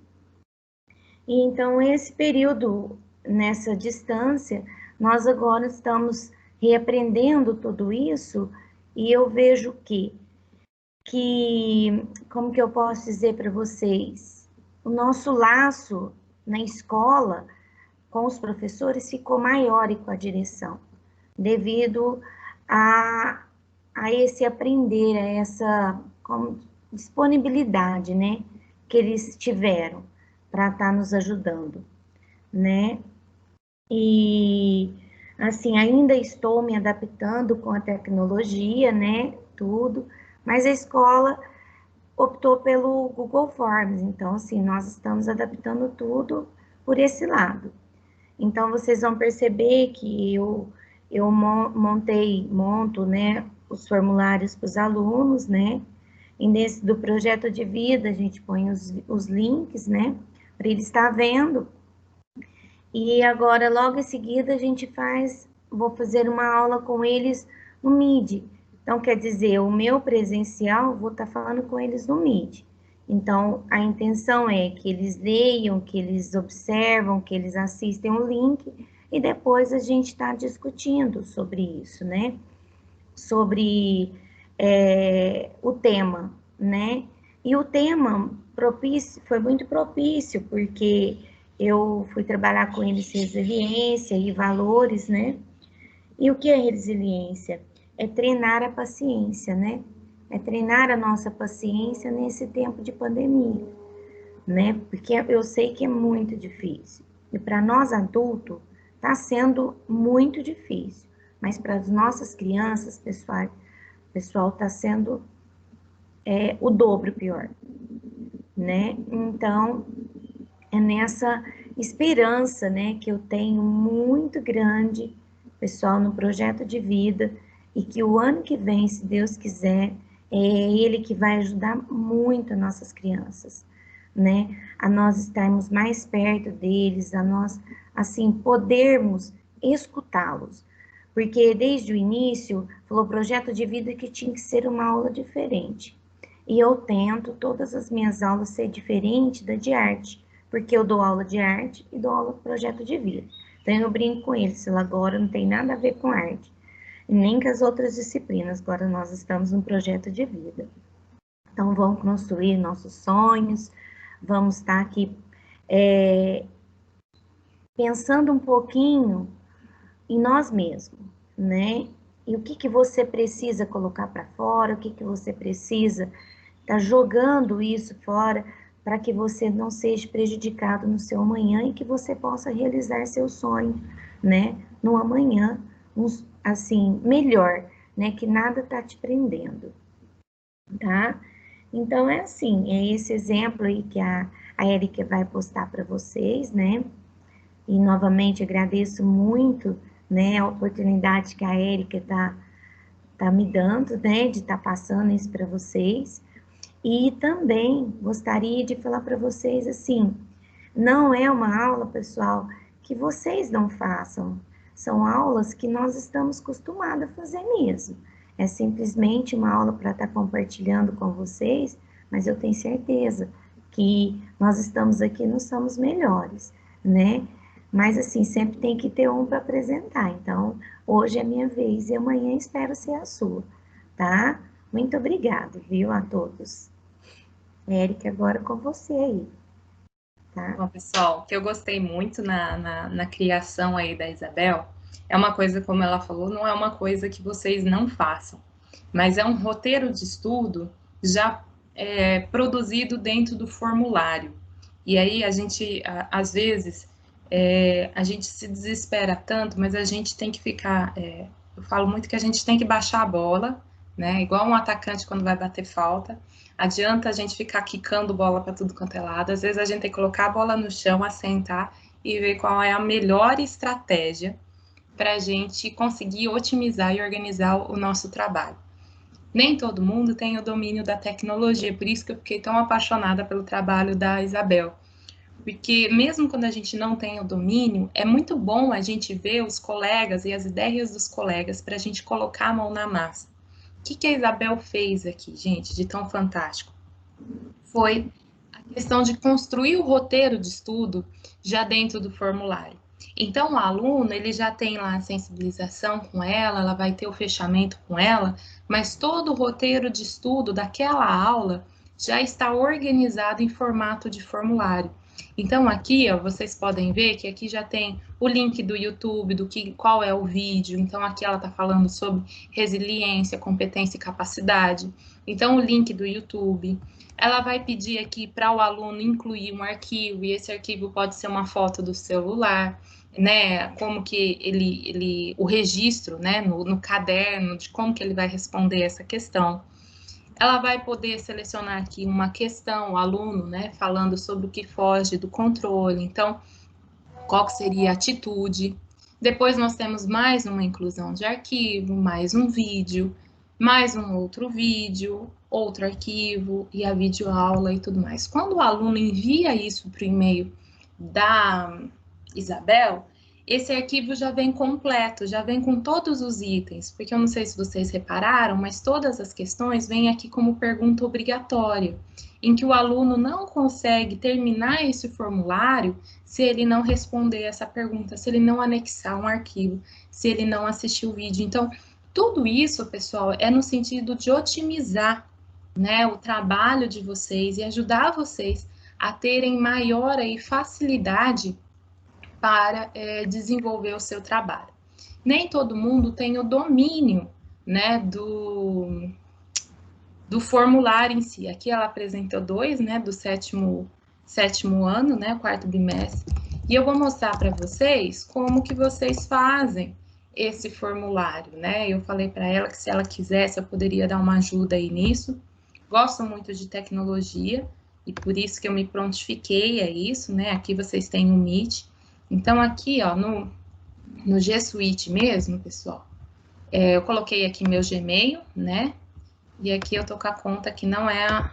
E então, esse período, nessa distância, nós agora estamos reaprendendo tudo isso, e eu vejo como que eu posso dizer para vocês, o nosso laço na escola com os professores ficou maior e com a direção, devido a, a esse aprender, a essa disponibilidade, né, que eles tiveram para estar nos ajudando, né? E assim, ainda estou me adaptando com a tecnologia, né? Tudo, mas a escola optou pelo Google Forms, então assim, nós estamos adaptando tudo por esse lado. Então vocês vão perceber que eu monto, né, os formulários para os alunos, né? E nesse do projeto de vida, a gente põe os links, né? Para ele estar vendo. E agora, logo em seguida, vou fazer uma aula com eles no Meet. Então, quer dizer, o meu presencial, vou estar falando com eles no Meet. Então, a intenção é que eles leiam, que eles observam, que eles assistem o link, e depois a gente está discutindo sobre isso, né? Sobre o tema, né? E o tema foi muito propício, porque eu fui trabalhar com eles resiliência e valores, né? E o que é resiliência? É treinar a paciência, né? É treinar a nossa paciência nesse tempo de pandemia, né? Porque eu sei que é muito difícil. E para nós adultos, está sendo muito difícil. Mas para as nossas crianças, pessoal, está sendo o dobro pior, né? Então, é nessa esperança, né, que eu tenho muito grande, pessoal, no projeto de vida, e que o ano que vem, se Deus quiser, é Ele que vai ajudar muito as nossas crianças, né, a nós estarmos mais perto deles, a nós, assim, podermos escutá-los, porque desde o início, falou projeto de vida que tinha que ser uma aula diferente, e eu tento todas as minhas aulas ser diferente da de arte, porque eu dou aula de arte e dou aula de projeto de vida. Então eu brinco com eles, agora não tem nada a ver com arte, nem com as outras disciplinas, agora nós estamos num projeto de vida. Então vamos construir nossos sonhos, vamos estar aqui pensando um pouquinho em nós mesmos, né? E o que você precisa colocar para fora, o que você precisa estar jogando isso fora, para que você não seja prejudicado no seu amanhã e que você possa realizar seu sonho, né? No amanhã, assim, melhor, né? Que nada tá te prendendo, tá? Então, é assim, é esse exemplo aí que a Érica vai postar para vocês, né? E, novamente, agradeço muito, né, a oportunidade que a Érica tá me dando, né, de estar passando isso para vocês. E também gostaria de falar para vocês assim, não é uma aula, pessoal, que vocês não façam. São aulas que nós estamos acostumados a fazer mesmo. É simplesmente uma aula para estar compartilhando com vocês, mas eu tenho certeza que nós estamos aqui, não somos melhores, né? Mas assim, sempre tem que ter um para apresentar. Então, hoje é minha vez e amanhã espero ser a sua, tá? Muito obrigada, viu, a todos. Érica, agora com você aí, tá? Bom, pessoal, o que eu gostei muito na criação aí da Isabel é uma coisa, como ela falou, não é uma coisa que vocês não façam, mas é um roteiro de estudo já produzido dentro do formulário. E aí a gente, às vezes, a gente se desespera tanto, mas a gente tem que ficar. Eu falo muito que a gente tem que baixar a bola, né? Igual um atacante quando vai bater falta. Adianta a gente ficar quicando bola para tudo quanto é lado. Às vezes a gente tem que colocar a bola no chão, assentar e ver qual é a melhor estratégia para a gente conseguir otimizar e organizar o nosso trabalho. Nem todo mundo tem o domínio da tecnologia, por isso que eu fiquei tão apaixonada pelo trabalho da Isabel. Porque mesmo quando a gente não tem o domínio, é muito bom a gente ver os colegas e as ideias dos colegas para a gente colocar a mão na massa. O que a Isabel fez aqui, gente, de tão fantástico? Foi a questão de construir o roteiro de estudo já dentro do formulário. Então, o aluno, ele já tem lá a sensibilização com ela vai ter o fechamento com ela, mas todo o roteiro de estudo daquela aula já está organizado em formato de formulário. Então, aqui, ó, vocês podem ver que aqui já tem o link do YouTube, qual é o vídeo. Então, aqui ela está falando sobre resiliência, competência e capacidade. Então, o link do YouTube. Ela vai pedir aqui para o aluno incluir um arquivo, e esse arquivo pode ser uma foto do celular, né? Como que o registro, né? No caderno, de como que ele vai responder essa questão. Ela vai poder selecionar aqui uma questão, o aluno, né? Falando sobre o que foge do controle. Então, qual que seria a atitude? Depois nós temos mais uma inclusão de arquivo, mais um vídeo, mais um outro vídeo, outro arquivo e a videoaula e tudo mais. Quando o aluno envia isso para o e-mail da Isabel, esse arquivo já vem completo, já vem com todos os itens, porque eu não sei se vocês repararam, mas todas as questões vêm aqui como pergunta obrigatória, em que o aluno não consegue terminar esse formulário se ele não responder essa pergunta, se ele não anexar um arquivo, se ele não assistir o vídeo. Então, tudo isso, pessoal, é no sentido de otimizar, né, o trabalho de vocês e ajudar vocês a terem maior aí facilidade para desenvolver o seu trabalho. Nem todo mundo tem o domínio, né, do formulário em si. Aqui ela apresentou 2, né, do sétimo ano, né, quarto bimestre, e eu vou mostrar para vocês como que vocês fazem esse formulário, né? Eu falei para ela que se ela quisesse eu poderia dar uma ajuda aí nisso. Gosto muito de tecnologia e por isso que eu me prontifiquei a isso, né? Aqui vocês têm o Meet. Então aqui, ó, no G Suite mesmo, pessoal, eu coloquei aqui meu Gmail, né? E aqui eu tô com a conta que não é a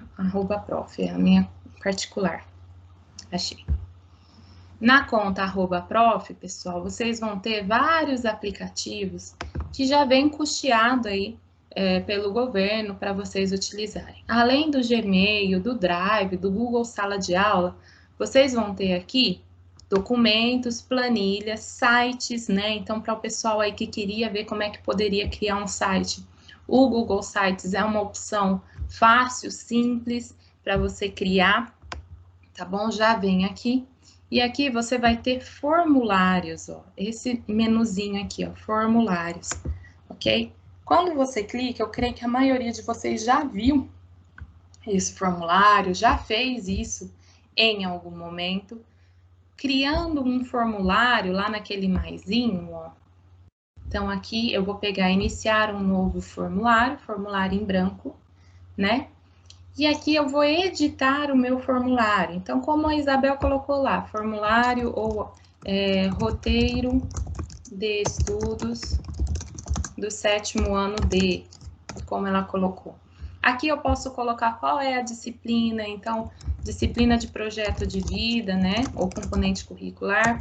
@prof, é a minha particular. Achei. Na conta @prof, pessoal, vocês vão ter vários aplicativos que já vem custeado aí pelo governo para vocês utilizarem. Além do Gmail, do Drive, do Google Sala de Aula, vocês vão ter aqui documentos, planilhas, sites, né? Então, para o pessoal aí que queria ver como é que poderia criar um site, o Google Sites é uma opção fácil, simples para você criar, tá bom? Já vem aqui. E aqui você vai ter formulários, ó. Esse menuzinho aqui, ó, formulários, ok? Quando você clica, eu creio que a maioria de vocês já viu esse formulário, já fez isso em algum momento. Criando um formulário lá naquele maisinho, ó. Então, aqui eu vou pegar iniciar um novo formulário, formulário em branco, né? E aqui eu vou editar o meu formulário. Então, como a Isabel colocou lá, formulário ou roteiro de estudos do 7º ano D, como ela colocou. Aqui eu posso colocar qual é a disciplina, então, disciplina de projeto de vida, né? Ou componente curricular.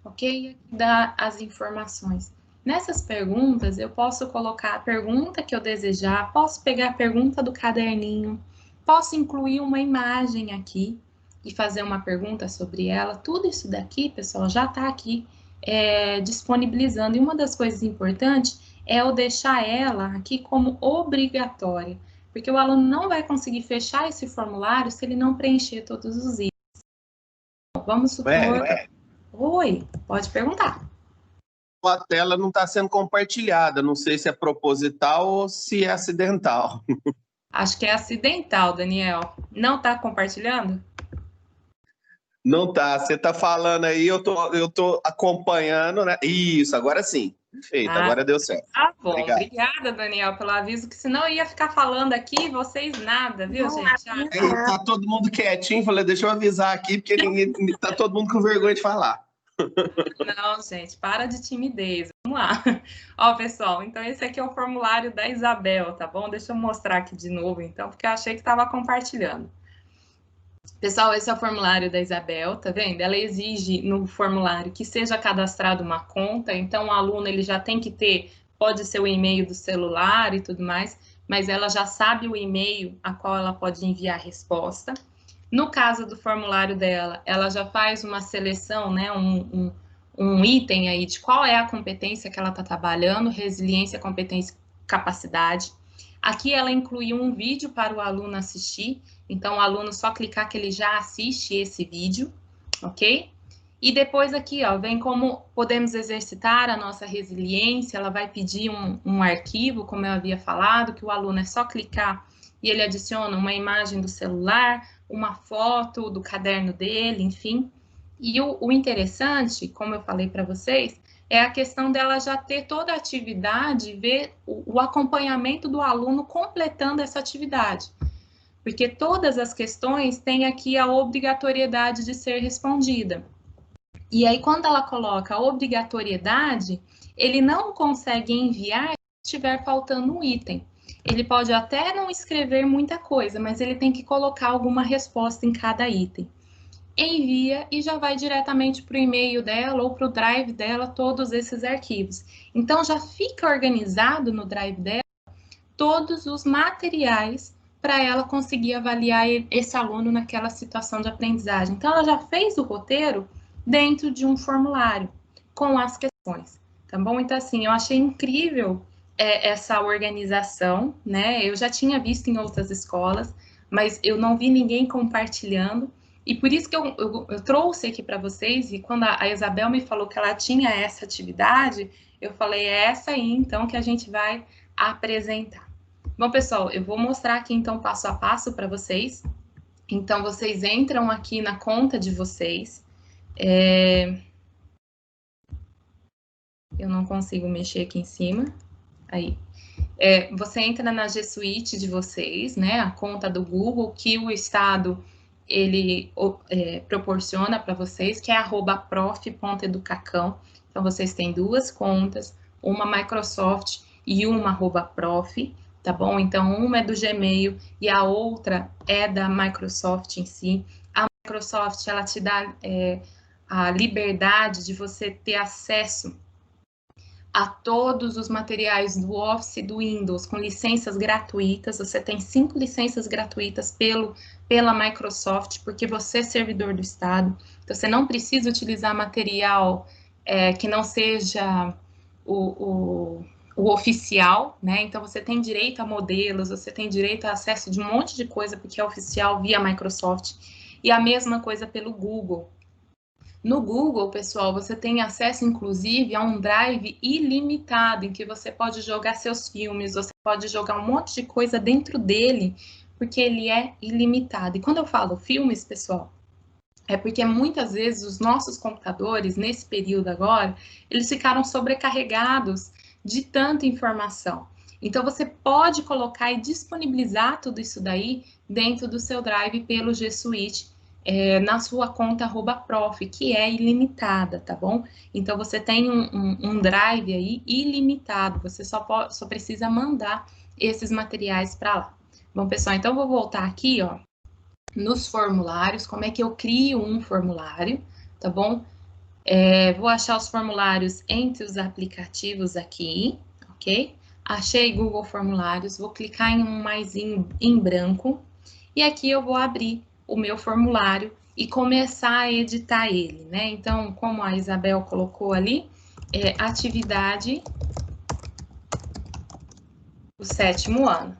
Ok? E aqui dá as informações. Nessas perguntas, eu posso colocar a pergunta que eu desejar, posso pegar a pergunta do caderninho, posso incluir uma imagem aqui e fazer uma pergunta sobre ela. Tudo isso daqui, pessoal, já está aqui disponibilizando. E uma das coisas importantes é eu deixar ela aqui como obrigatória, porque o aluno não vai conseguir fechar esse formulário se ele não preencher todos os itens. Vamos supor... Oi, pode perguntar. A tela não está sendo compartilhada, não sei se é proposital ou se é acidental. Acho que é acidental, Daniel. Não está compartilhando? Não tá, você está falando aí, eu tô acompanhando, né? Isso, agora sim. Perfeito, agora deu certo. Tá bom, obrigado. Obrigada, Daniel, pelo aviso, que senão eu ia ficar falando aqui, vocês nada, viu, gente? Tá todo mundo quietinho, falei, deixa eu avisar aqui, porque tá todo mundo com vergonha de falar. Não, gente, para de timidez. Vamos lá. Ó, pessoal, então esse aqui é o formulário da Isabel, tá bom? Deixa eu mostrar aqui de novo, então, porque eu achei que estava compartilhando. Pessoal, esse é o formulário da Isabel, tá vendo? Ela exige no formulário que seja cadastrado uma conta, então o aluno ele já tem que ter, pode ser o e-mail do celular e tudo mais, mas ela já sabe o e-mail a qual ela pode enviar a resposta. No caso do formulário dela, ela já faz uma seleção, né, um item aí de qual é a competência que ela está trabalhando, resiliência, competência, capacidade. Aqui ela incluiu um vídeo para o aluno assistir, então o aluno só clicar que ele já assiste esse vídeo, ok? E depois aqui, ó, vem como podemos exercitar a nossa resiliência, ela vai pedir um arquivo, como eu havia falado, que o aluno é só clicar e ele adiciona uma imagem do celular, uma foto do caderno dele, enfim. E o interessante, como eu falei para vocês, é a questão dela já ter toda a atividade, ver o acompanhamento do aluno completando essa atividade. Porque todas as questões têm aqui a obrigatoriedade de ser respondida. E aí, quando ela coloca a obrigatoriedade, ele não consegue enviar se estiver faltando um item. Ele pode até não escrever muita coisa, mas ele tem que colocar alguma resposta em cada item. Envia e já vai diretamente para o e-mail dela ou para o drive dela todos esses arquivos. Então, já fica organizado no drive dela todos os materiais para ela conseguir avaliar esse aluno naquela situação de aprendizagem. Então, ela já fez o roteiro dentro de um formulário com as questões, tá bom? Então, assim, eu achei incrível essa organização, né? Eu já tinha visto em outras escolas, mas eu não vi ninguém compartilhando. E por isso que eu trouxe aqui para vocês, e quando a Isabel me falou que ela tinha essa atividade, eu falei, é essa aí, então, que a gente vai apresentar. Bom, pessoal, eu vou mostrar aqui, então, passo a passo para vocês. Então, vocês entram aqui na conta de vocês. Eu não consigo mexer aqui em cima. Aí. Você entra na G Suite de vocês, né? A conta do Google, que o Estado ele proporciona para vocês, que é @prof.educacão. Então, vocês têm duas contas, uma Microsoft e uma @prof, tá bom? Então, uma é do Gmail e a outra é da Microsoft em si. A Microsoft, ela te dá a liberdade de você ter acesso a todos os materiais do Office e do Windows com licenças gratuitas. Você tem 5 licenças gratuitas pela Microsoft, porque você é servidor do Estado. Então, você não precisa utilizar material que não seja o oficial, né? Então, você tem direito a modelos, você tem direito a acesso de um monte de coisa, porque é oficial via Microsoft. E a mesma coisa pelo Google. No Google, pessoal, você tem acesso, inclusive, a um drive ilimitado, em que você pode jogar seus filmes, você pode jogar um monte de coisa dentro dele, porque ele é ilimitado. E quando eu falo filmes, pessoal, é porque muitas vezes os nossos computadores, nesse período agora, eles ficaram sobrecarregados de tanta informação. Então, você pode colocar e disponibilizar tudo isso daí dentro do seu drive pelo G Suite, na sua conta @prof, que é ilimitada, tá bom? Então, você tem um drive aí ilimitado, você só precisa mandar esses materiais para lá. Bom, pessoal, então eu vou voltar aqui, ó, nos formulários, como é que eu crio um formulário, tá bom? Vou achar os formulários entre os aplicativos aqui, ok? Achei Google Formulários, vou clicar em um mais em branco, e aqui eu vou abrir o meu formulário e começar a editar ele, né? Então, como a Isabel colocou ali, atividade do 7º ano.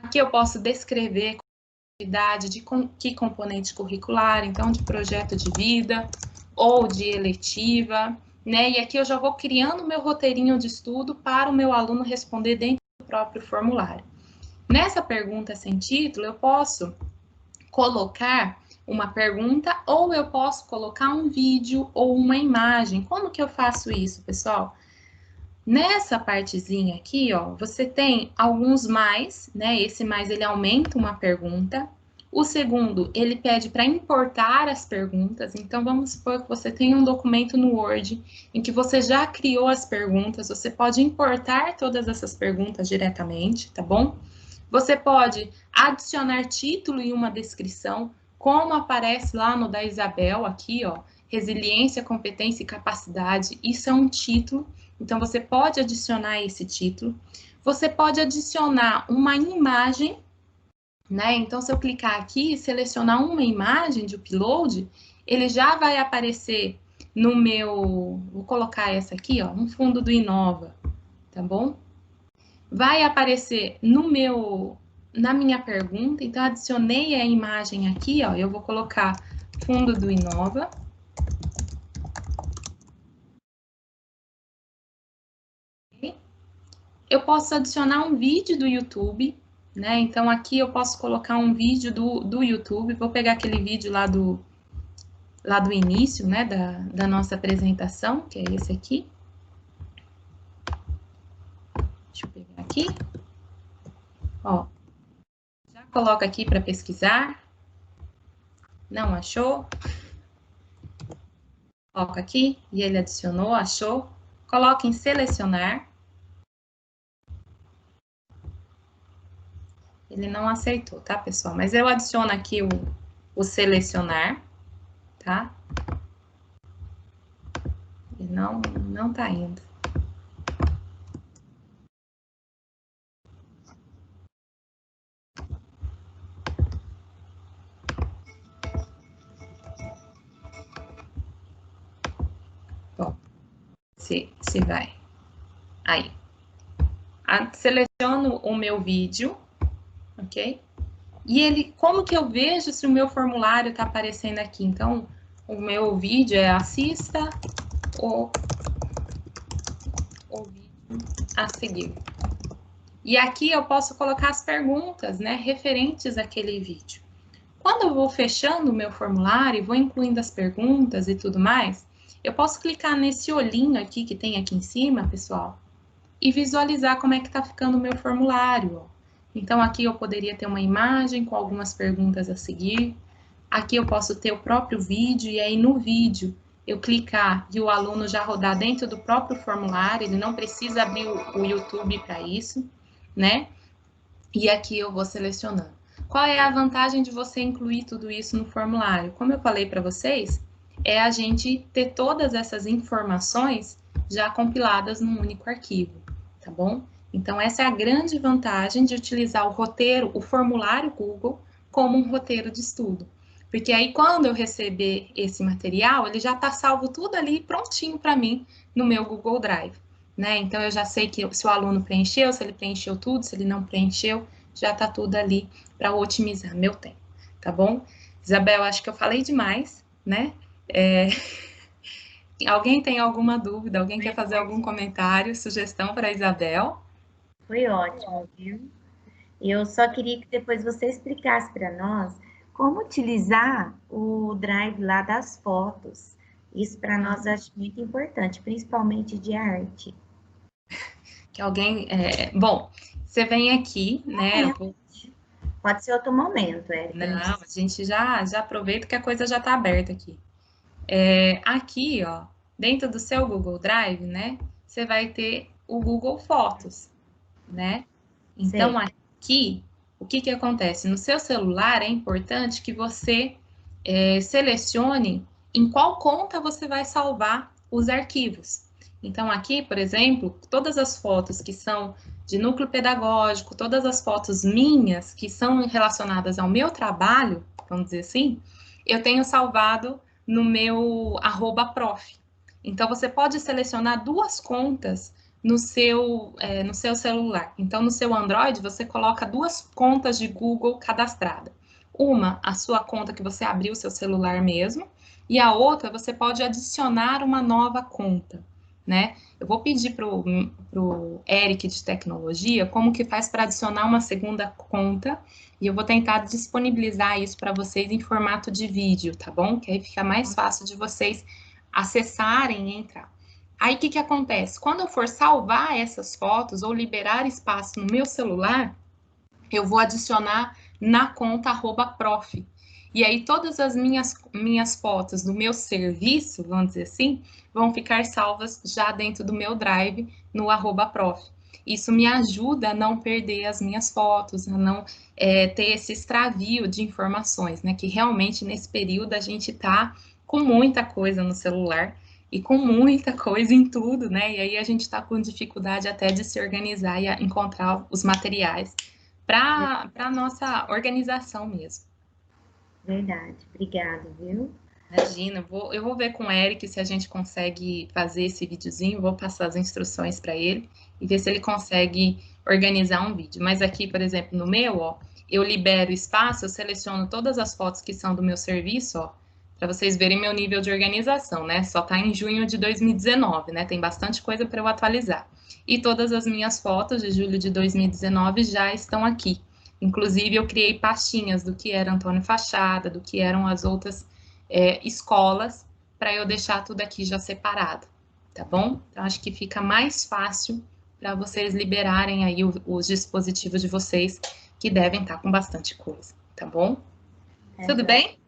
Aqui eu posso descrever atividade de que componente curricular, então de projeto de vida ou de eletiva, né? E aqui eu já vou criando o meu roteirinho de estudo para o meu aluno responder dentro do próprio formulário. Nessa pergunta sem título, eu posso colocar uma pergunta ou eu posso colocar um vídeo ou uma imagem. Como que eu faço isso, pessoal? Nessa partezinha aqui, ó, você tem alguns mais, né? Esse mais ele aumenta uma pergunta. O segundo, ele pede para importar as perguntas. Então, vamos supor que você tem um documento no Word em que você já criou as perguntas. Você pode importar todas essas perguntas diretamente, tá bom? Você pode adicionar título e uma descrição, como aparece lá no da Isabel, aqui, ó, resiliência, competência e capacidade. Isso é um título, então você pode adicionar esse título. Você pode adicionar uma imagem, né? Então, se eu clicar aqui e selecionar uma imagem de upload, ele já vai aparecer no meu... Vou colocar essa aqui, ó, um fundo do Inova, tá bom? Vai aparecer na minha pergunta, então adicionei a imagem aqui, ó, eu vou colocar fundo do Inova. Eu posso adicionar um vídeo do YouTube, né? Então aqui eu posso colocar um vídeo do YouTube, vou pegar aquele vídeo lá do início, né, da nossa apresentação, que é esse aqui. Deixa eu pegar aqui. Ó, já coloca aqui para pesquisar. Não achou? Coloca aqui e ele adicionou, achou. Coloca em selecionar. Ele não aceitou, tá, pessoal? Mas eu adiciono aqui o selecionar, tá? E não tá indo. Bom, se vai. Aí. Seleciono o meu vídeo, ok? E ele, como que eu vejo se o meu formulário está aparecendo aqui? Então, o meu vídeo é assista o vídeo a seguir. E aqui eu posso colocar as perguntas, né, referentes àquele vídeo. Quando eu vou fechando o meu formulário, vou incluindo as perguntas e tudo mais, eu posso clicar nesse olhinho aqui que tem aqui em cima, pessoal, e visualizar como é que está ficando o meu formulário. Então, aqui eu poderia ter uma imagem com algumas perguntas a seguir. Aqui eu posso ter o próprio vídeo, e aí no vídeo eu clicar e o aluno já rodar dentro do próprio formulário, ele não precisa abrir o YouTube para isso, né? E aqui eu vou selecionando. Qual é a vantagem de você incluir tudo isso no formulário? Como eu falei para vocês, é a gente ter todas essas informações já compiladas num único arquivo, tá bom? Então, essa é a grande vantagem de utilizar o roteiro, o formulário Google, como um roteiro de estudo. Porque aí, quando eu receber esse material, ele já está salvo tudo ali prontinho para mim no meu Google Drive. Né? Então, eu já sei que se o aluno preencheu, se ele preencheu tudo, se ele não preencheu, já está tudo ali para otimizar meu tempo, tá bom? Isabel, acho que eu falei demais, né? Alguém tem alguma dúvida? Alguém quer fazer algum comentário, sugestão para a Isabel? Foi ótimo, viu? Eu só queria que depois você explicasse para nós como utilizar o Drive lá das fotos. Isso para nós acho muito importante, principalmente de arte. Que alguém. Bom, você vem aqui, né? Pode ser outro momento, Érica. Não, a gente já aproveita que a coisa já está aberta aqui. Aqui, ó, dentro do seu Google Drive, né? Você vai ter o Google Fotos, né? Então, aqui, o que acontece? No seu celular, é importante que você selecione em qual conta você vai salvar os arquivos. Então, aqui, por exemplo, todas as fotos que são de núcleo pedagógico, todas as fotos minhas que são relacionadas ao meu trabalho, vamos dizer assim, eu tenho salvado no meu @prof. Então, você pode selecionar duas contas no seu celular. Então, no seu Android, você coloca duas contas de Google cadastrada. Uma, a sua conta que você abriu o seu celular mesmo, e a outra, você pode adicionar uma nova conta, né? Eu vou pedir para o Eric de tecnologia como que faz para adicionar uma segunda conta, e eu vou tentar disponibilizar isso para vocês em formato de vídeo, tá bom? Que aí fica mais fácil de vocês acessarem e entrar. Aí, o que acontece? Quando eu for salvar essas fotos ou liberar espaço no meu celular, eu vou adicionar na conta @prof. E aí, todas as minhas fotos do meu serviço, vamos dizer assim, vão ficar salvas já dentro do meu Drive no @prof. Isso me ajuda a não perder as minhas fotos, a não ter esse extravio de informações, né? Que realmente nesse período a gente tá com muita coisa no celular e com muita coisa em tudo, né? E aí a gente está com dificuldade até de se organizar e encontrar os materiais para a nossa organização mesmo. Verdade, obrigada, viu? Imagina, eu vou ver com o Eric se a gente consegue fazer esse videozinho, vou passar as instruções para ele e ver se ele consegue organizar um vídeo. Mas aqui, por exemplo, no meu, ó, eu libero espaço, eu seleciono todas as fotos que são do meu serviço, ó, para vocês verem meu nível de organização, né? Só tá em junho de 2019, né? Tem bastante coisa para eu atualizar. E todas as minhas fotos de julho de 2019 já estão aqui. Inclusive, eu criei pastinhas do que era Antônio Fachada, do que eram as outras escolas, para eu deixar tudo aqui já separado, tá bom? Então, acho que fica mais fácil para vocês liberarem aí os dispositivos de vocês, que devem estar com bastante coisa, tá bom? Tudo bem?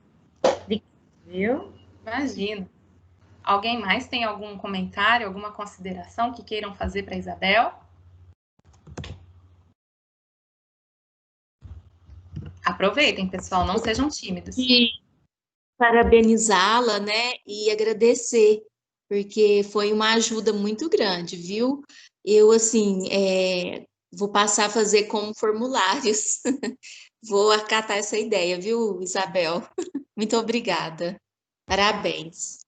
Viu? Imagino. Alguém mais tem algum comentário, alguma consideração que queiram fazer para a Isabel? Aproveitem, pessoal, não sejam tímidos. E parabenizá-la, né, e agradecer, porque foi uma ajuda muito grande, viu? Eu, assim, vou passar a fazer como formulários. Vou acatar essa ideia, viu, Isabel? Muito obrigada. Parabéns.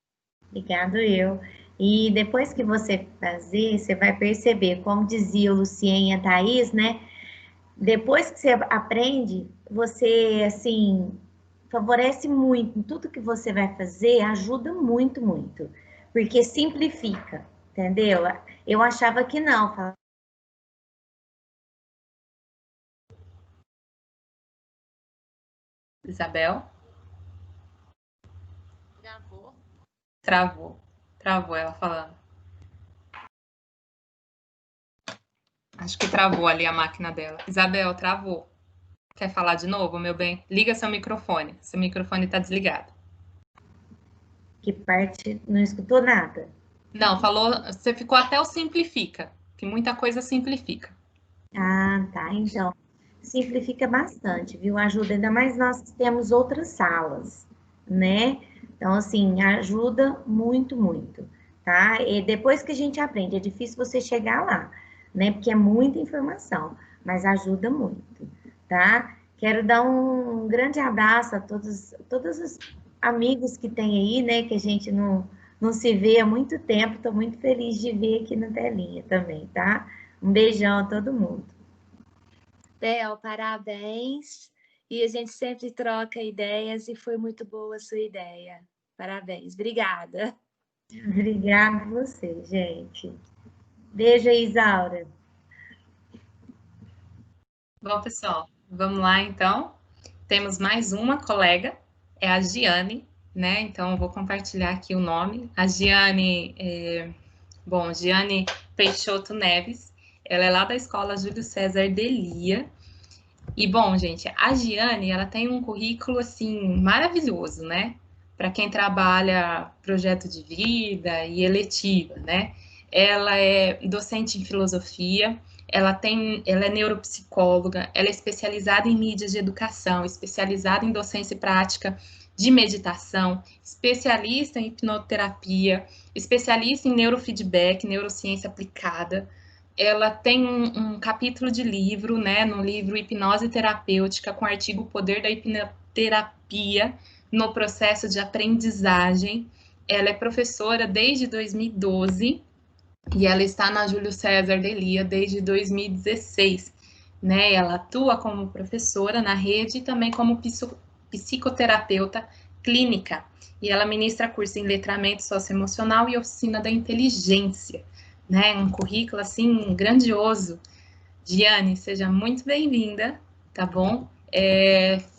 Obrigado eu. E depois que você fazer, você vai perceber, como dizia o Lucien e a Thaís, né? Depois que você aprende, você, assim, favorece muito. Tudo que você vai fazer ajuda muito, muito. Porque simplifica, entendeu? Eu achava que não. Isabel? Travou. Travou. Travou ela falando. Acho que travou ali a máquina dela. Isabel, travou. Quer falar de novo, meu bem? Liga seu microfone. Seu microfone está desligado. Que parte não escutou nada. Não, falou. Você ficou até o simplifica, que muita coisa simplifica. Ah, tá. Então, simplifica bastante, viu? Ajuda, ainda mais nós temos outras salas, né? Então, assim, ajuda muito, muito, tá? E depois que a gente aprende, é difícil você chegar lá, né? Porque é muita informação, mas ajuda muito, tá? Quero dar um grande abraço a todos os amigos que tem aí, né? Que a gente não se vê há muito tempo. Estou muito feliz de ver aqui na telinha também, tá? Um beijão a todo mundo. Bel, parabéns. E a gente sempre troca ideias e foi muito boa a sua ideia. Parabéns. Obrigada. Obrigada a você, gente. Beijo aí, Isaura. Bom, pessoal, vamos lá então. Temos mais uma colega, é a Giane, né? Então, eu vou compartilhar aqui o nome. A Giane, Giane Peixoto Neves, ela é lá da Escola Júlio César Delia. E, bom, gente, a Giane, ela tem um currículo, assim, maravilhoso, né? Para quem trabalha projeto de vida e eletiva, né? Ela é docente em filosofia, ela é neuropsicóloga, ela é especializada em mídias de educação, especializada em docência e prática de meditação, especialista em hipnoterapia, especialista em neurofeedback, neurociência aplicada. Ela tem um capítulo de livro, né, no livro Hipnose Terapêutica, com o artigo Poder da Hipnoterapia no Processo de Aprendizagem. Ela é professora desde 2012 e ela está na Júlio César Delia desde 2016. Né? Ela atua como professora na rede e também como psicoterapeuta clínica. E ela ministra curso em letramento socioemocional e oficina da inteligência. Né? Um currículo, assim, grandioso. Giane, seja muito bem-vinda, tá bom?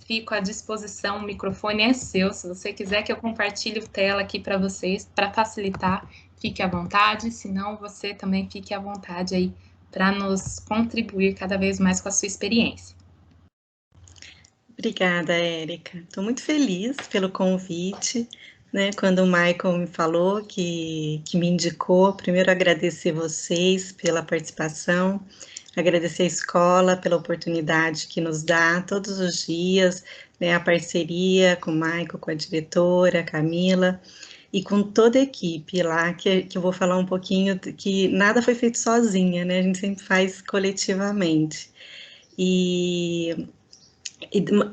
Fico à disposição, o microfone é seu. Se você quiser que eu compartilhe a tela aqui para vocês, para facilitar, fique à vontade. Se não, você também fique à vontade aí para nos contribuir cada vez mais com a sua experiência. Obrigada, Érica. Estou muito feliz pelo convite, né? Quando o Michael me falou que me indicou, primeiro agradecer vocês pela participação, agradecer a escola pela oportunidade que nos dá todos os dias, né? A parceria com o Michael, com a diretora, Camila, e com toda a equipe lá, que eu vou falar um pouquinho, que nada foi feito sozinha, né? A gente sempre faz coletivamente. E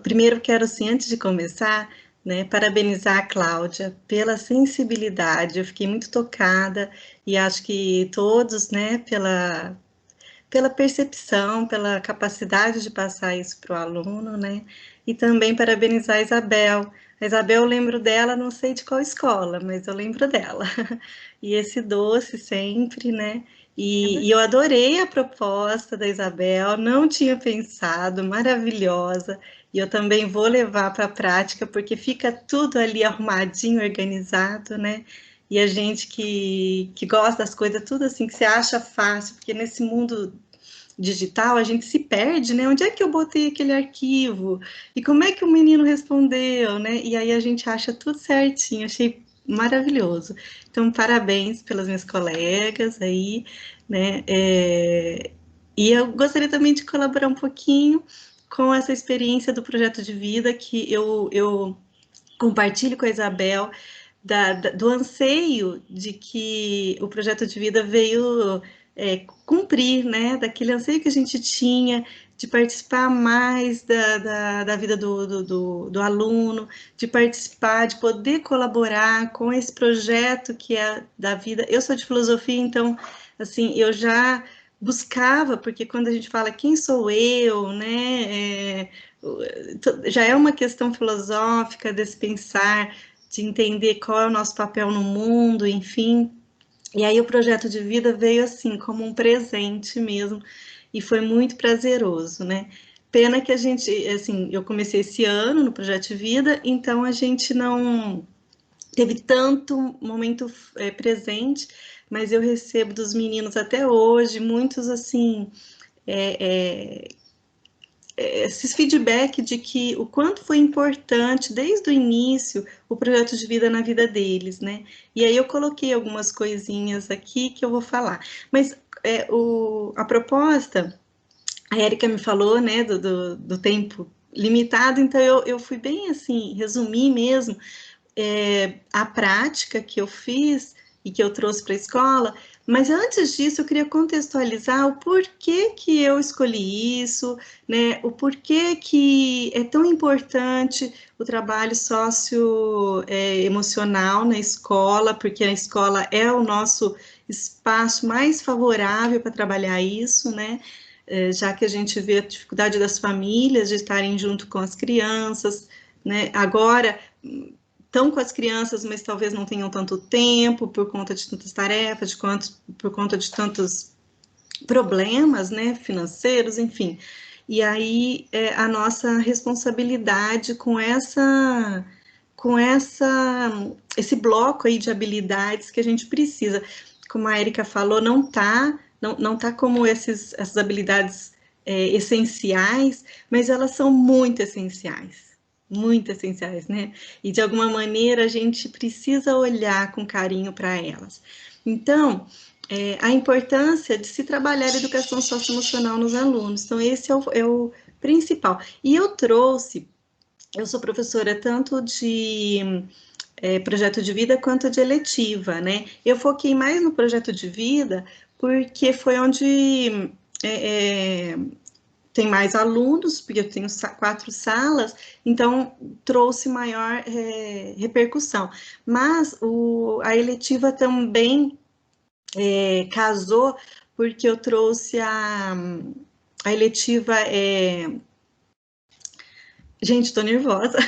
primeiro quero, assim, antes de começar, né, parabenizar a Cláudia pela sensibilidade. Eu fiquei muito tocada e acho que todos, né, pela percepção, pela capacidade de passar isso para o aluno, né, e também parabenizar a Isabel. A Isabel, eu lembro dela, não sei de qual escola, mas eu lembro dela. E esse doce sempre, né, e eu adorei a proposta da Isabel, não tinha pensado, maravilhosa, e eu também vou levar para a prática, porque fica tudo ali arrumadinho, organizado, né? E a gente que gosta das coisas, tudo assim, que você acha fácil, porque nesse mundo digital a gente se perde, né? Onde é que eu botei aquele arquivo? E como é que o menino respondeu, né? E aí a gente acha tudo certinho, achei maravilhoso. Então, parabéns pelas minhas colegas aí, né? E eu gostaria também de colaborar um pouquinho com essa experiência do projeto de vida que eu compartilho com a Isabel, do anseio de que o projeto de vida veio cumprir, né? Daquele anseio que a gente tinha de participar mais da vida do aluno, de participar, de poder colaborar com esse projeto que é da vida. Eu sou de filosofia, então, assim, eu já buscava, porque quando a gente fala quem sou eu, né, já é uma questão filosófica desse pensar, de entender qual é o nosso papel no mundo, enfim. E aí o projeto de vida veio assim, como um presente mesmo, e foi muito prazeroso, né? Pena que a gente, assim, eu comecei esse ano no projeto de vida, então a gente não teve tanto momento presente, mas eu recebo dos meninos até hoje muitos, assim, esses feedback de que o quanto foi importante desde o início o projeto de vida na vida deles, né? E aí eu coloquei algumas coisinhas aqui que eu vou falar. Mas a proposta, a Érica me falou, né, do tempo limitado, então eu fui bem assim, resumir mesmo a prática que eu fiz e que eu trouxe para a escola, mas antes disso eu queria contextualizar o porquê que eu escolhi isso, né, o porquê que é tão importante o trabalho socioemocional na escola, porque a escola é o nosso espaço mais favorável para trabalhar isso, né, já que a gente vê a dificuldade das famílias de estarem junto com as crianças, né, agora estão com as crianças, mas talvez não tenham tanto tempo por conta de tantas tarefas, por conta de tantos problemas, né, financeiros, enfim. E aí a nossa responsabilidade com esse bloco aí de habilidades que a gente precisa. Como a Érica falou, não tá como essas habilidades essenciais, mas elas são muito essenciais, né? E de alguma maneira a gente precisa olhar com carinho para elas. Então, a importância de se trabalhar a educação socioemocional nos alunos. Então, esse é o principal. E eu sou professora tanto de projeto de vida quanto de eletiva, né? Eu foquei mais no projeto de vida porque foi onde tem mais alunos, porque eu tenho 4 salas, então trouxe maior repercussão. Mas a eletiva também casou, porque eu trouxe a eletiva. Gente, estou nervosa.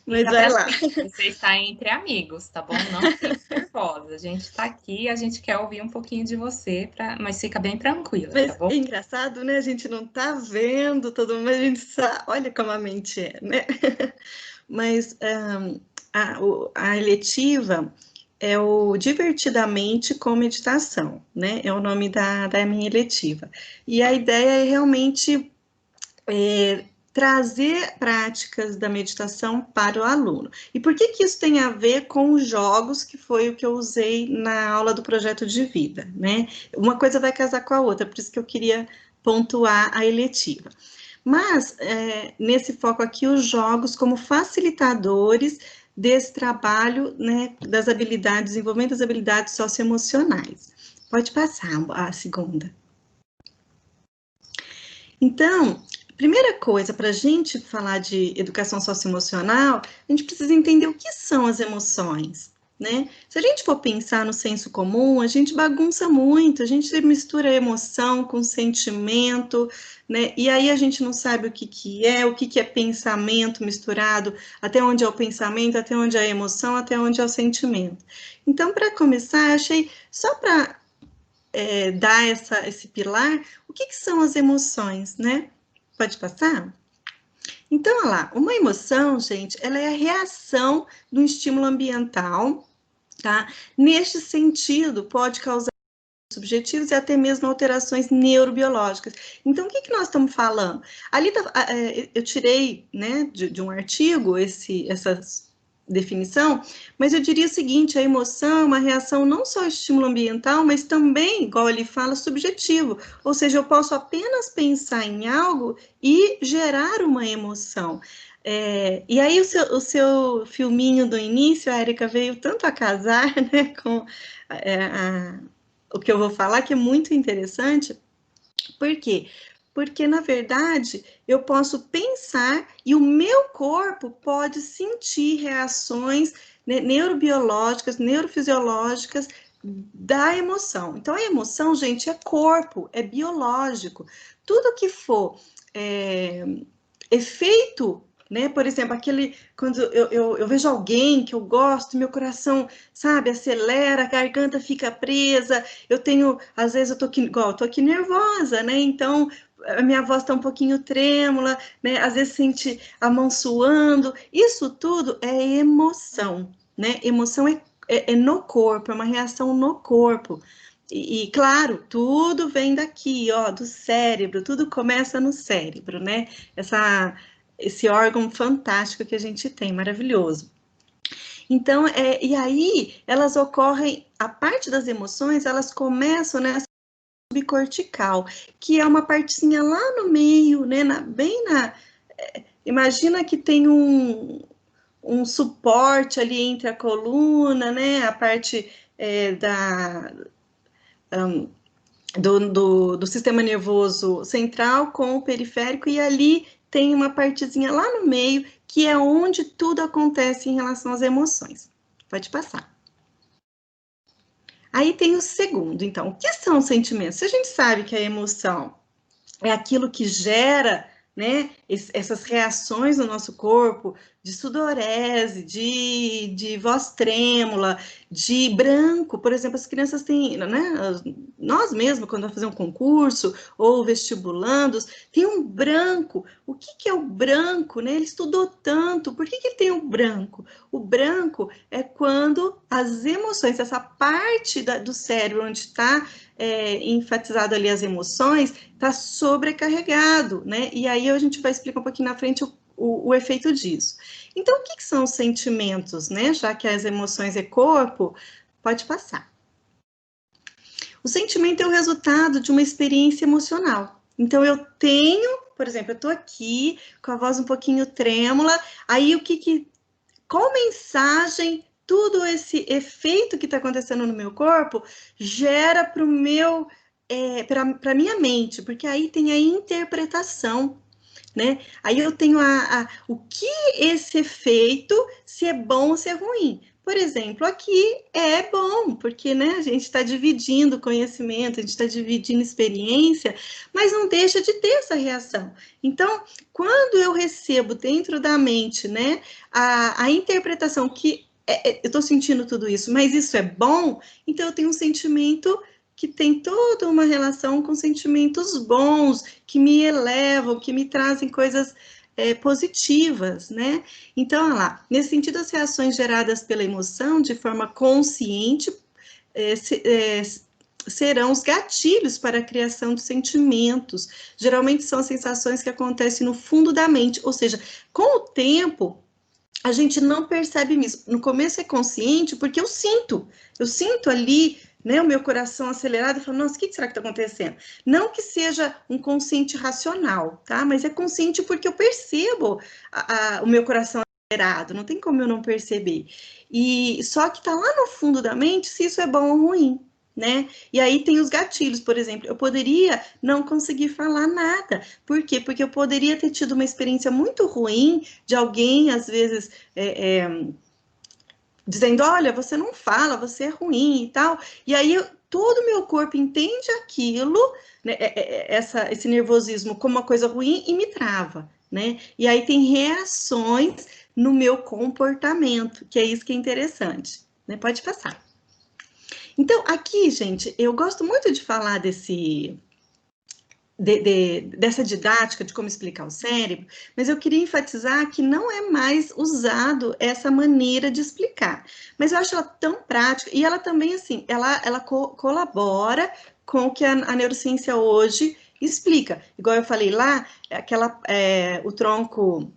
Mas vai lá. Você está entre amigos, tá bom? Não fique nervosa. A gente está aqui, a gente quer ouvir um pouquinho de você, mas fica bem tranquila, mas tá bom? É engraçado, né? A gente não está vendo todo mundo, mas a gente sabe, olha como a mente é, né? Mas a eletiva é o Divertidamente com Meditação, né? É o nome da minha eletiva. E a ideia é realmente trazer práticas da meditação para o aluno. E por que isso tem a ver com os jogos, que foi o que eu usei na aula do projeto de vida, né? Uma coisa vai casar com a outra, por isso que eu queria pontuar a eletiva. Mas, nesse foco aqui, os jogos como facilitadores desse trabalho, né, das habilidades, desenvolvimento das habilidades socioemocionais. Pode passar a segunda. Então, primeira coisa, para a gente falar de educação socioemocional, a gente precisa entender o que são as emoções, né? Se a gente for pensar no senso comum, a gente bagunça muito, a gente mistura emoção com sentimento, né? E aí a gente não sabe o que é pensamento misturado, até onde é o pensamento, até onde é a emoção, até onde é o sentimento. Então, para começar, achei, só para dar esse pilar, o que são as emoções, né? Pode passar? Então, olha lá, uma emoção, gente, ela é a reação do estímulo ambiental, tá? Neste sentido, pode causar subjetivos e até mesmo alterações neurobiológicas. Então, o que nós estamos falando? Ali eu tirei, né, de um artigo essa definição, mas eu diria o seguinte: a emoção é uma reação não só ao estímulo ambiental, mas também, igual ele fala, subjetivo, ou seja, eu posso apenas pensar em algo e gerar uma emoção. E aí o seu filminho do início, a Érica, veio tanto a casar, né, com o que eu vou falar, que é muito interessante, Por quê? Porque, na verdade, eu posso pensar e o meu corpo pode sentir reações, né, neurobiológicas, neurofisiológicas da emoção. Então, a emoção, gente, é corpo, é biológico. Tudo que for efeito, né? Por exemplo, quando eu vejo alguém que eu gosto, meu coração, sabe, acelera, a garganta fica presa, às vezes eu tô aqui nervosa, né? Então, a minha voz tá um pouquinho trêmula, né? Às vezes sente a mão suando. Isso tudo é emoção, né? Emoção é no corpo, é uma reação no corpo. E, claro, tudo vem daqui, ó, do cérebro, tudo começa no cérebro, né? Esse órgão fantástico que a gente tem, maravilhoso. Então, e aí, elas ocorrem, a parte das emoções, elas começam nessa subcortical, que é uma partezinha lá no meio, né, imagina que tem um suporte ali entre a coluna, né, a parte do sistema nervoso central com o periférico, e ali tem uma partezinha lá no meio, que é onde tudo acontece em relação às emoções. Pode passar. Aí tem o segundo, então, o que são os sentimentos? Se a gente sabe que a emoção é aquilo que gera, né, essas reações no nosso corpo, de sudorese, de voz trêmula, de branco, por exemplo, as crianças têm, né, nós mesmos, quando vamos fazer um concurso, ou vestibulandos, tem um branco. O que é o branco, né? Ele estudou tanto, por que ele tem o branco? O branco é quando as emoções, essa parte do cérebro onde está enfatizado ali as emoções, está sobrecarregado, né? E aí a gente vai explicar um pouquinho na frente o efeito disso. Então, o que são os sentimentos, né? Já que as emoções é corpo, pode passar. O sentimento é o resultado de uma experiência emocional. Então, eu tenho, por exemplo, eu estou aqui com a voz um pouquinho trêmula, aí qual mensagem tudo esse efeito que está acontecendo no meu corpo gera para para minha mente, porque aí tem a interpretação, né? Aí eu tenho o que esse efeito, se é bom ou se é ruim. Por exemplo, aqui é bom, porque, né, a gente está dividindo conhecimento, a gente está dividindo experiência, mas não deixa de ter essa reação. Então, quando eu recebo dentro da mente, né, a interpretação que eu estou sentindo tudo isso, mas isso é bom, então eu tenho um sentimento que tem toda uma relação com sentimentos bons, que me elevam, que me trazem coisas positivas, né? Então, olha lá, nesse sentido, as reações geradas pela emoção, de forma consciente, serão os gatilhos para a criação de sentimentos. Geralmente são as sensações que acontecem no fundo da mente, ou seja, com o tempo, a gente não percebe isso. No começo é consciente, porque eu sinto ali, né, o meu coração acelerado, e falo, nossa, o que será que está acontecendo? Não que seja um consciente racional, tá? Mas é consciente porque eu percebo o meu coração acelerado, não tem como eu não perceber. E só que está lá no fundo da mente se isso é bom ou ruim, né? E aí tem os gatilhos, por exemplo, eu poderia não conseguir falar nada. Por quê? Porque eu poderia ter tido uma experiência muito ruim de alguém, às vezes, dizendo, olha, você não fala, você é ruim e tal. E aí todo o meu corpo entende aquilo, né, esse nervosismo como uma coisa ruim e me trava, né? E aí tem reações no meu comportamento, que é isso que é interessante, né? Pode passar. Então, aqui, gente, eu gosto muito de falar dessa didática de como explicar o cérebro, mas eu queria enfatizar que não é mais usado essa maneira de explicar. Mas eu acho ela tão prática, e ela também, assim, ela colabora com o que a neurociência hoje explica. Igual eu falei lá, o tronco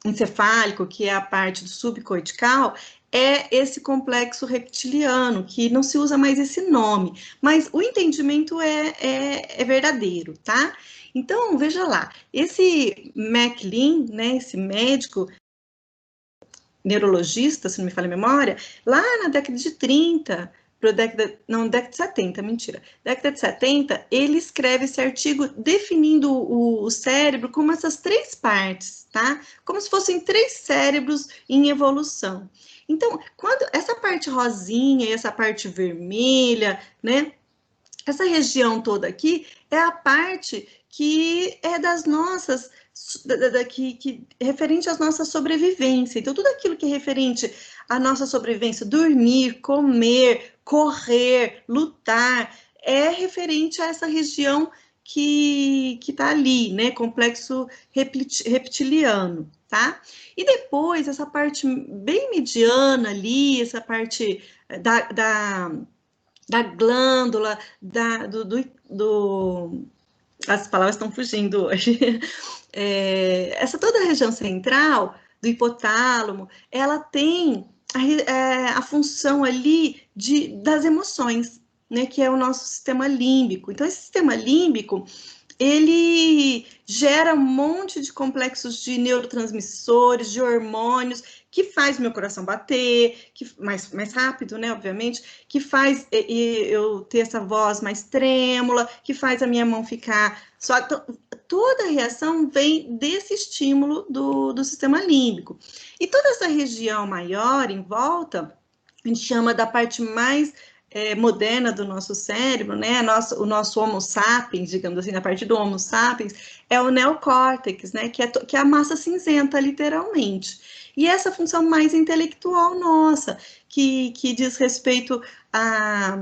encefálico, que é a parte do subcortical, é esse complexo reptiliano, que não se usa mais esse nome, mas o entendimento é verdadeiro, tá? Então, veja lá, esse MacLean, né, esse médico neurologista, se não me falha a memória, lá na década de 30, década de 70, mentira. Década de 70, ele escreve esse artigo definindo o cérebro como essas 3 partes, tá? Como se fossem 3 cérebros em evolução. Então, quando essa parte rosinha e essa parte vermelha, né? Essa região toda aqui é a parte que é das nossas, referente às nossas sobrevivência. Então, tudo aquilo que é referente à nossa sobrevivência, dormir, comer, correr, lutar, é referente a essa região que está ali, né? Complexo reptiliano, tá? E depois, essa parte bem mediana ali, essa parte da glândula, as palavras estão fugindo hoje, essa toda a região central do hipotálamo, ela tem a função ali das emoções, né, que é o nosso sistema límbico. Então, esse sistema límbico, ele gera um monte de complexos de neurotransmissores, de hormônios, que faz meu coração bater, mais rápido, né, obviamente, que faz eu ter essa voz mais trêmula, que faz a minha mão ficar... Toda a reação vem desse estímulo do sistema límbico. E toda essa região maior, em volta, a gente chama da parte mais moderna do nosso cérebro, né? O nosso Homo sapiens, digamos assim, na parte do Homo sapiens, é o neocórtex, né? Que é a massa cinzenta, literalmente. E essa função mais intelectual nossa, que diz respeito a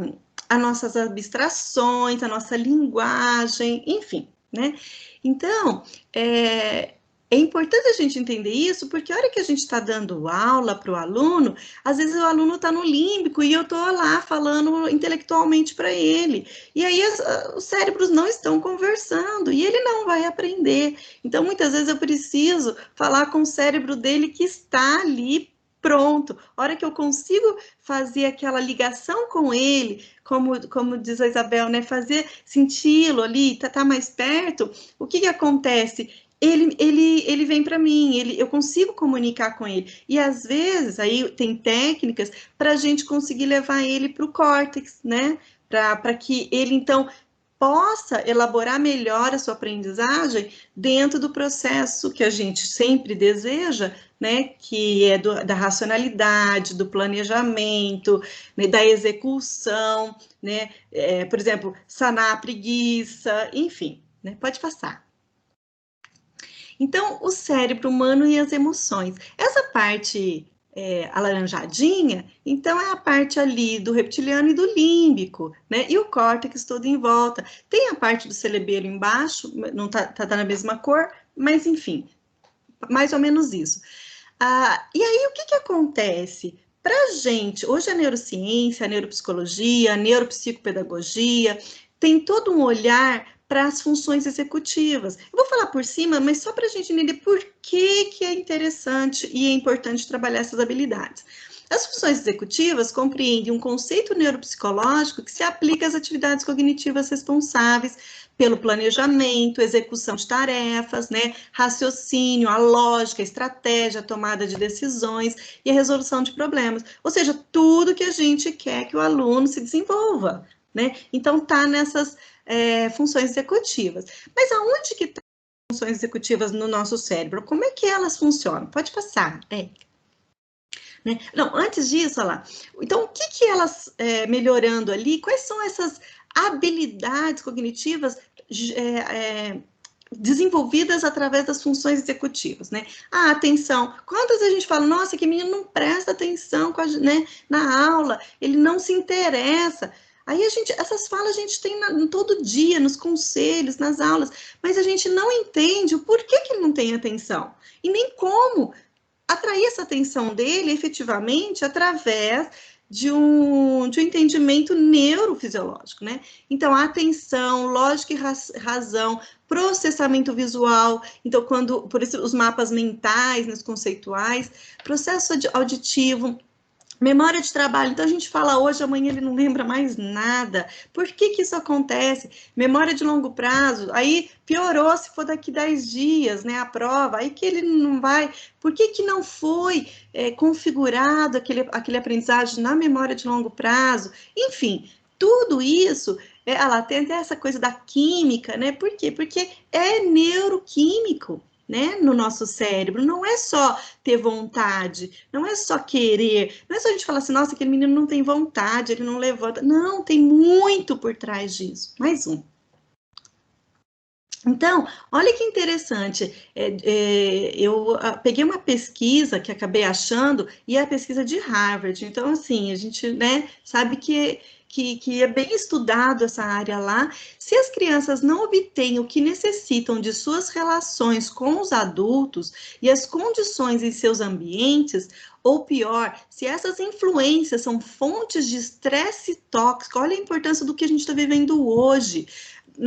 nossas abstrações, a nossa linguagem, enfim, né? Então, é importante a gente entender isso, porque a hora que a gente está dando aula para o aluno, às vezes o aluno está no límbico e eu estou lá falando intelectualmente para ele. E aí os cérebros não estão conversando e ele não vai aprender. Então, muitas vezes eu preciso falar com o cérebro dele que está ali pronto. A hora que eu consigo fazer aquela ligação com ele, como diz a Isabel, né, senti-lo ali, tá mais perto, o que acontece? Ele vem para mim, eu consigo comunicar com ele. E às vezes, aí tem técnicas para a gente conseguir levar ele para o córtex, né? Para que ele, então, possa elaborar melhor a sua aprendizagem dentro do processo que a gente sempre deseja, né? Que é da racionalidade, do planejamento, né? Da execução, né? Por exemplo, sanar a preguiça, enfim, né? Pode passar. Então, o cérebro humano e as emoções. Essa parte alaranjadinha, então é a parte ali do reptiliano e do límbico, né? E o córtex todo em volta. Tem a parte do cerebelo embaixo, não tá na mesma cor, mas enfim, mais ou menos isso. E aí, o que acontece? Pra gente, hoje a neurociência, a neuropsicologia, a neuropsicopedagogia, tem todo um olhar para as funções executivas. Eu vou falar por cima, mas só para a gente entender por que é interessante e é importante trabalhar essas habilidades. As funções executivas compreendem um conceito neuropsicológico que se aplica às atividades cognitivas responsáveis pelo planejamento, execução de tarefas, né, raciocínio, a lógica, a estratégia, a tomada de decisões e a resolução de problemas. Ou seja, tudo que a gente quer que o aluno se desenvolva, né? Então, tá nessas funções executivas. Mas aonde que estão as funções executivas no nosso cérebro? Como é que elas funcionam? Pode passar, né? Não, antes disso, olha lá. Então, o que elas, melhorando ali, quais são essas habilidades cognitivas desenvolvidas através das funções executivas, né? A atenção. Quantas vezes a gente fala, nossa, que menino não presta atenção né, na aula, ele não se interessa. Aí essas falas a gente tem todo dia, nos conselhos, nas aulas, mas a gente não entende o porquê que ele não tem atenção, e nem como atrair essa atenção dele efetivamente através de um entendimento neurofisiológico, né? Então, a atenção, lógica e razão, processamento visual, então, por isso os mapas mentais, nos conceituais, processo auditivo, Memória de trabalho, então a gente fala hoje, amanhã ele não lembra mais nada. Por que que isso acontece? Memória de longo prazo, aí piorou se for daqui 10 dias, né, a prova, aí que ele não vai... Por que que não foi configurado aquele aprendizagem na memória de longo prazo? Enfim, tudo isso, lá tem até essa coisa da química, né? Por quê? Porque é neuroquímico, né, no nosso cérebro, não é só ter vontade, não é só querer, não é só a gente falar assim, nossa, aquele menino não tem vontade, ele não levanta, não, tem muito por trás disso. Mais um. Então, olha que interessante, eu peguei uma pesquisa que acabei achando, e é a pesquisa de Harvard, então assim, a gente, né, sabe que é bem estudado essa área lá. Se as crianças não obtêm o que necessitam de suas relações com os adultos e as condições em seus ambientes, ou pior, se essas influências são fontes de estresse tóxico, olha a importância do que a gente está vivendo hoje.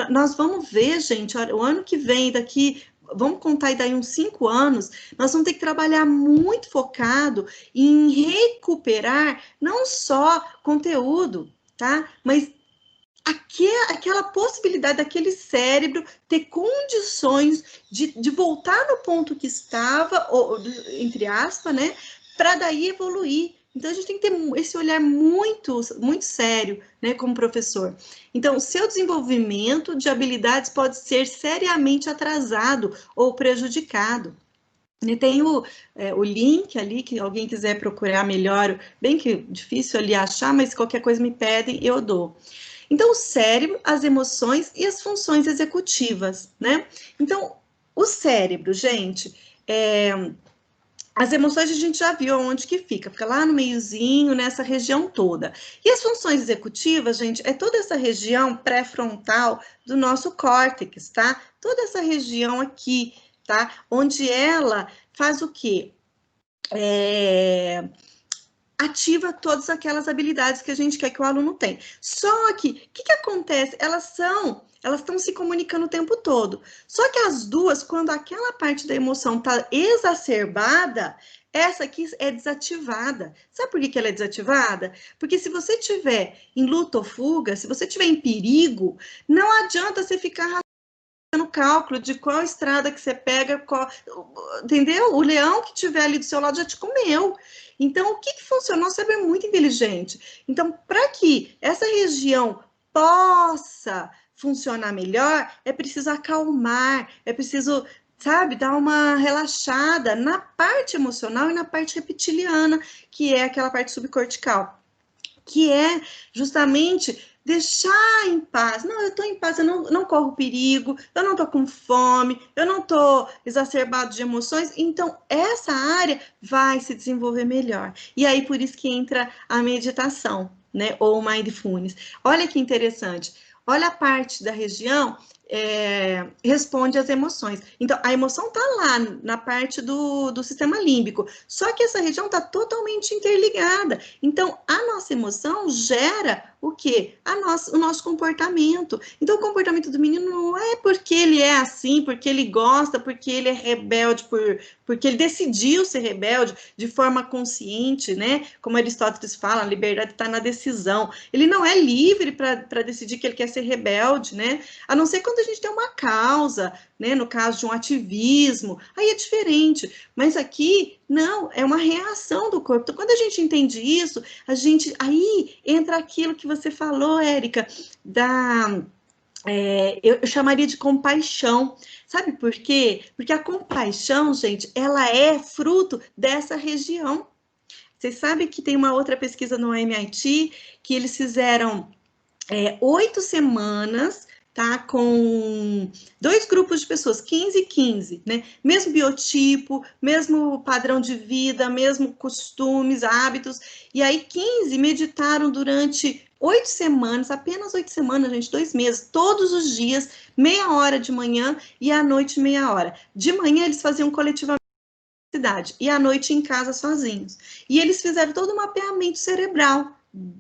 Nós vamos ver, gente, o ano que vem, daqui, vamos contar aí daí uns 5 anos, nós vamos ter que trabalhar muito focado em recuperar não só conteúdo, tá? Mas aquela possibilidade daquele cérebro ter condições de voltar no ponto que estava, ou, entre aspas, né? Para daí evoluir. Então, a gente tem que ter esse olhar muito, muito sério, né, como professor. Então, o seu desenvolvimento de habilidades pode ser seriamente atrasado ou prejudicado. E tem o link ali, que alguém quiser procurar melhor, bem que difícil ali achar, mas qualquer coisa me pedem, eu dou. Então, o cérebro, as emoções e as funções executivas, né? Então, o cérebro, gente, as emoções a gente já viu onde que fica lá no meiozinho, nessa região toda. E as funções executivas, gente, é toda essa região pré-frontal do nosso córtex, tá? Toda essa região aqui, tá? Onde ela faz o quê? Ativa todas aquelas habilidades que a gente quer que o aluno tenha. Só que, o que acontece? Elas estão se comunicando o tempo todo. Só que as duas, quando aquela parte da emoção está exacerbada, essa aqui é desativada. Sabe por que ela é desativada? Porque se você estiver em luta ou fuga, se você estiver em perigo, não adianta você ficar no cálculo de qual estrada que você pega, entendeu? O leão que estiver ali do seu lado já te comeu. Então, o que funcionou? Você é muito inteligente. Então, para que essa região possa funcionar melhor, é preciso acalmar, é preciso, sabe, dar uma relaxada na parte emocional e na parte reptiliana, que é aquela parte subcortical, que é justamente deixar em paz. Não, eu estou em paz, eu não corro perigo, eu não estou com fome, eu não estou exacerbado de emoções, então essa área vai se desenvolver melhor. E aí, por isso que entra a meditação, né, ou o mindfulness. Olha que interessante, olha a parte da região, responde às emoções. Então, a emoção está lá, na parte do sistema límbico, só que essa região está totalmente interligada. Então, a nossa emoção gera o quê? O nosso comportamento. Então, o comportamento do menino não é porque ele é assim, porque ele gosta, porque ele é rebelde, porque ele decidiu ser rebelde de forma consciente, né? Como Aristóteles fala, a liberdade está na decisão. Ele não é livre para decidir que ele quer ser rebelde, né? A não ser quando a gente tem uma causa, né? No caso de um ativismo, aí é diferente. Mas aqui, não, é uma reação do corpo. Então, quando a gente entende isso, aí entra aquilo que você falou, Érica, eu chamaria de compaixão. Sabe por quê? Porque a compaixão, gente, ela é fruto dessa região. Vocês sabem que tem uma outra pesquisa no MIT, que eles fizeram 8 semanas, tá, com 2 grupos de pessoas, 15 e 15, né? Mesmo biotipo, mesmo padrão de vida, mesmo costumes, hábitos. E aí 15 meditaram durante 8 semanas, apenas 8 semanas, gente, 2 meses, todos os dias, meia hora de manhã e à noite meia hora. De manhã eles faziam coletivamente na cidade e à noite em casa sozinhos. E eles fizeram todo um mapeamento cerebral,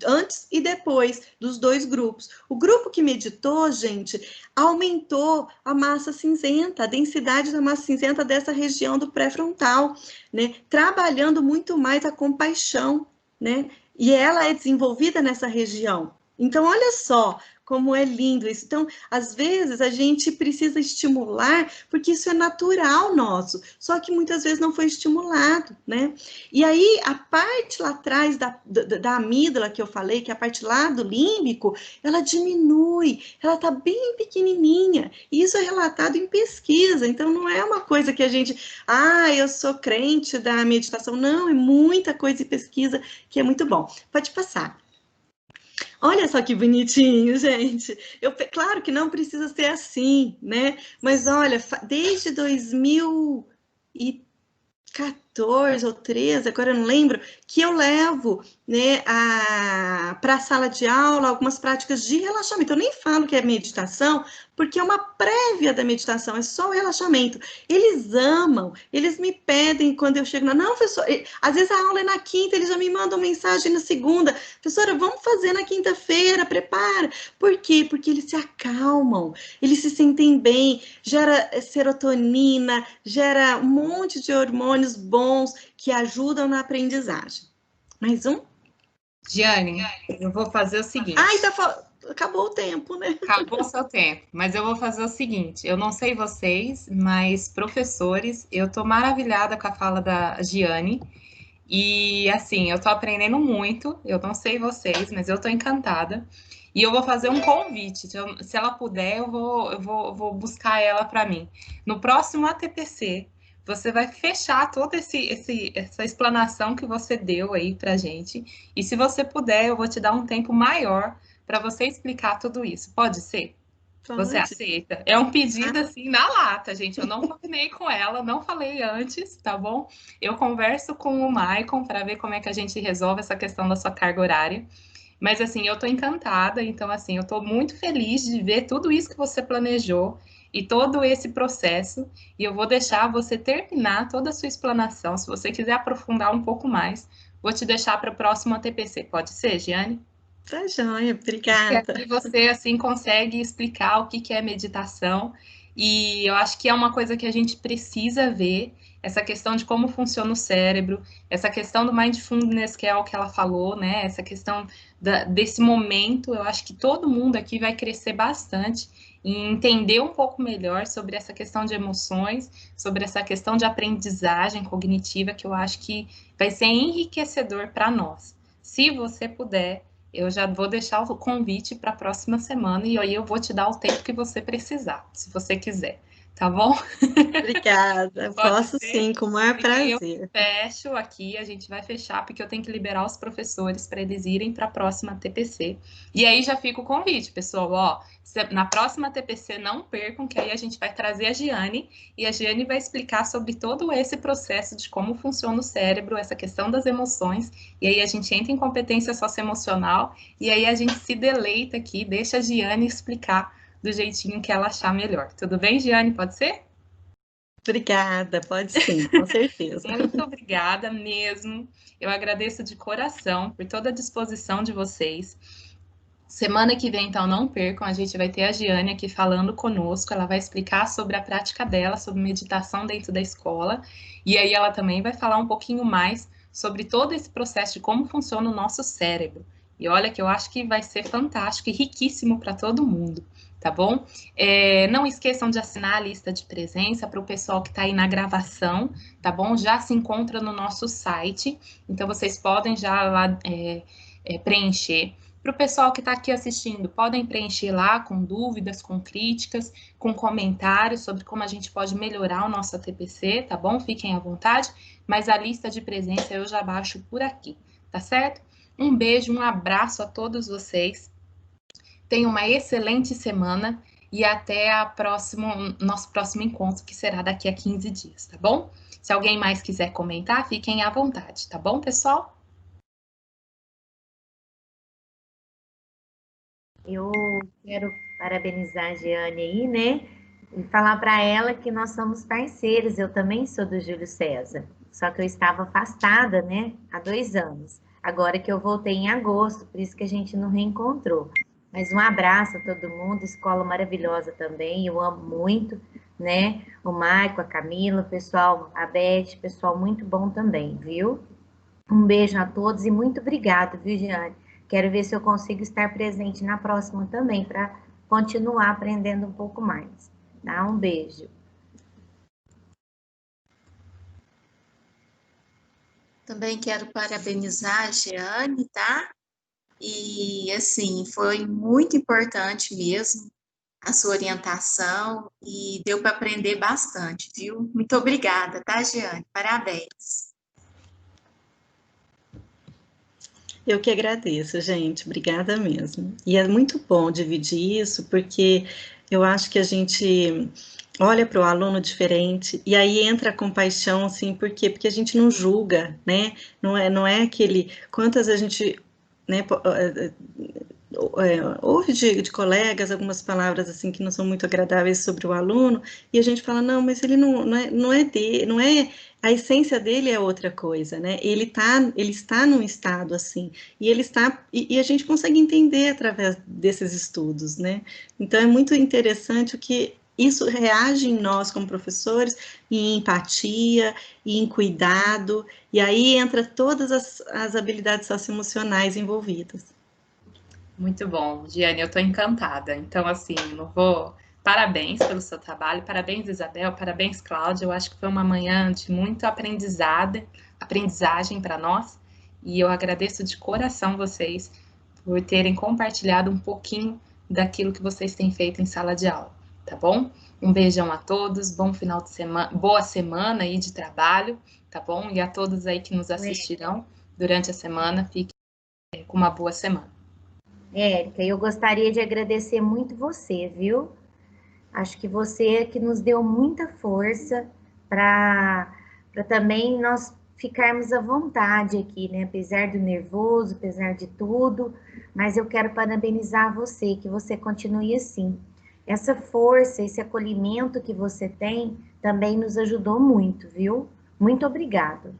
antes e depois dos 2 grupos. O grupo que meditou, gente, aumentou a massa cinzenta, a densidade da massa cinzenta dessa região do pré-frontal, né? Trabalhando muito mais a compaixão, né? E ela é desenvolvida nessa região. Então, olha só como é lindo isso. Então, às vezes, a gente precisa estimular, porque isso é natural nosso, só que muitas vezes não foi estimulado, né? E aí, a parte lá atrás da amígdala que eu falei, que é a parte lá do límbico, ela diminui, ela tá bem pequenininha, e isso é relatado em pesquisa, então não é uma coisa que a gente, eu sou crente da meditação, não, é muita coisa em pesquisa que é muito bom. Pode passar. Olha só que bonitinho, gente. Claro que não precisa ser assim, né? Mas olha, desde 2014 ou 13, agora eu não lembro, que eu levo, né, para a sala de aula algumas práticas de relaxamento. Eu nem falo que é meditação, porque é uma prévia da meditação, é só o relaxamento. Eles amam, eles me pedem quando eu chego, não, professor, às vezes a aula é na quinta, eles já me mandam mensagem na segunda, professora, vamos fazer na quinta-feira, prepara. Por quê? Porque eles se acalmam, eles se sentem bem, gera serotonina, gera um monte de hormônios bons que ajudam na aprendizagem. Mais um? Giane, eu vou fazer o seguinte. Acabou o tempo, né? Acabou o seu tempo, mas eu vou fazer o seguinte, eu não sei vocês, mas professores, eu tô maravilhada com a fala da Giane, e assim, eu tô aprendendo muito, eu não sei vocês, mas eu tô encantada, e eu vou fazer um convite, se ela puder, eu vou buscar ela para mim. No próximo ATPC, você vai fechar toda essa explanação que você deu aí pra gente, e se você puder, eu vou te dar um tempo maior para você explicar tudo isso. Pode ser? Pode. Você aceita? É um pedido assim na lata, gente. Eu não combinei com ela, não falei antes, tá bom? Eu converso com o Maicon para ver como é que a gente resolve essa questão da sua carga horária. Mas assim, eu tô encantada, então assim, eu tô muito feliz de ver tudo isso que você planejou e todo esse processo, e eu vou deixar você terminar toda a sua explanação. Se você quiser aprofundar um pouco mais, vou te deixar para o próximo ATPC. Pode ser, Giane? Tá joia, obrigada. E você, assim, consegue explicar o que é meditação. E eu acho que é uma coisa que a gente precisa ver, essa questão de como funciona o cérebro, essa questão do mindfulness, que é o que ela falou, né? Essa questão desse momento, eu acho que todo mundo aqui vai crescer bastante em entender um pouco melhor sobre essa questão de emoções, sobre essa questão de aprendizagem cognitiva, que eu acho que vai ser enriquecedor para nós. Se você puder, eu já vou deixar o convite para a próxima semana e aí eu vou te dar o tempo que você precisar, se você quiser, tá bom? Obrigada, posso sim, com o maior prazer. Eu fecho aqui, a gente vai fechar, porque eu tenho que liberar os professores para eles irem para a próxima TPC. E aí já fica o convite, pessoal, ó, na próxima TPC não percam, que aí a gente vai trazer a Giane, e a Giane vai explicar sobre todo esse processo de como funciona o cérebro, essa questão das emoções, e aí a gente entra em competência socioemocional, e aí a gente se deleita aqui, deixa a Giane explicar do jeitinho que ela achar melhor. Tudo bem, Giane? Pode ser? Obrigada, pode sim, com certeza. Muito obrigada mesmo. Eu agradeço de coração por toda a disposição de vocês. Semana que vem, então, não percam, a gente vai ter a Giane aqui falando conosco, ela vai explicar sobre a prática dela, sobre meditação dentro da escola, e aí ela também vai falar um pouquinho mais sobre todo esse processo de como funciona o nosso cérebro. E olha que eu acho que vai ser fantástico e riquíssimo para todo mundo, tá bom? Não esqueçam de assinar a lista de presença para o pessoal que está aí na gravação, tá bom? Já se encontra no nosso site, então vocês podem já lá preencher. Para o pessoal que está aqui assistindo, podem preencher lá com dúvidas, com críticas, com comentários sobre como a gente pode melhorar o nosso ATPC, tá bom? Fiquem à vontade, mas a lista de presença eu já baixo por aqui, tá certo? Um beijo, um abraço a todos vocês. Tenham uma excelente semana e até nosso próximo encontro, que será daqui a 15 dias, tá bom? Se alguém mais quiser comentar, fiquem à vontade, tá bom, pessoal? Eu quero parabenizar a Giane aí, né? E falar para ela que nós somos parceiros. Eu também sou do Júlio César, só que eu estava afastada, né? Há 2 anos. Agora que eu voltei em agosto, por isso que a gente não reencontrou. Mas um abraço a todo mundo, escola maravilhosa também, eu amo muito, né? O Maico, a Camila, o pessoal, a Beth, pessoal muito bom também, viu? Um beijo a todos e muito obrigada, viu, Giane? Quero ver se eu consigo estar presente na próxima também, para continuar aprendendo um pouco mais. Tá? Um beijo. Também quero parabenizar a Jeane, tá? E, assim, foi muito importante mesmo a sua orientação e deu para aprender bastante, viu? Muito obrigada, tá, Jeane? Parabéns. Eu que agradeço, gente. Obrigada mesmo. E é muito bom dividir isso, porque eu acho que a gente olha para o aluno diferente e aí entra a compaixão, assim, por quê? Porque a gente não julga, né? Não é aquele... Quantas a gente... Né, ouve de colegas algumas palavras assim que não são muito agradáveis sobre o aluno, e a gente fala, não, mas ele não é a essência dele é outra coisa, né? Ele está num estado assim, e a gente consegue entender através desses estudos, né? Então é muito interessante o que isso reage em nós como professores, em empatia, em cuidado, e aí entra todas as habilidades socioemocionais envolvidas. Muito bom, Giane, eu estou encantada. Então, assim, não vou. Parabéns pelo seu trabalho, parabéns, Isabel, parabéns, Cláudia. Eu acho que foi uma manhã de muito aprendizagem para nós, e eu agradeço de coração vocês por terem compartilhado um pouquinho daquilo que vocês têm feito em sala de aula, tá bom? Um beijão a todos, bom final de semana, boa semana aí de trabalho, tá bom? E a todos aí que nos assistirão durante a semana, fiquem com uma boa semana. Érica, eu gostaria de agradecer muito você, viu? Acho que você é que nos deu muita força para também nós ficarmos à vontade aqui, né? Apesar do nervoso, apesar de tudo, mas eu quero parabenizar você, que você continue assim. Essa força, esse acolhimento que você tem também nos ajudou muito, viu? Muito obrigada.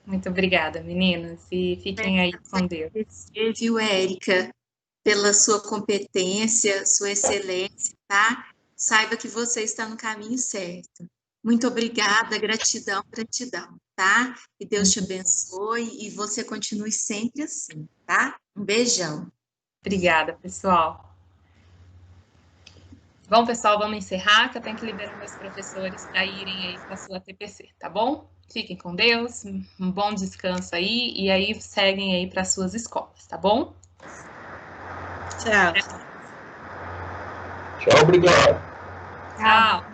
Muito obrigada, meninas, e fiquem aí com Deus. Viu, Érica, pela sua competência, sua excelência, tá? Saiba que você está no caminho certo. Muito obrigada, gratidão, gratidão, tá? Que Deus te abençoe e você continue sempre assim, tá? Um beijão. Obrigada, pessoal. Bom, pessoal, vamos encerrar, que eu tenho que liberar meus professores para irem aí para a sua TPC, tá bom? Fiquem com Deus, um bom descanso aí, e aí seguem aí para as suas escolas, tá bom? Tchau. Tchau, obrigado. Tchau.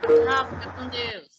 Tchau, fica com Deus.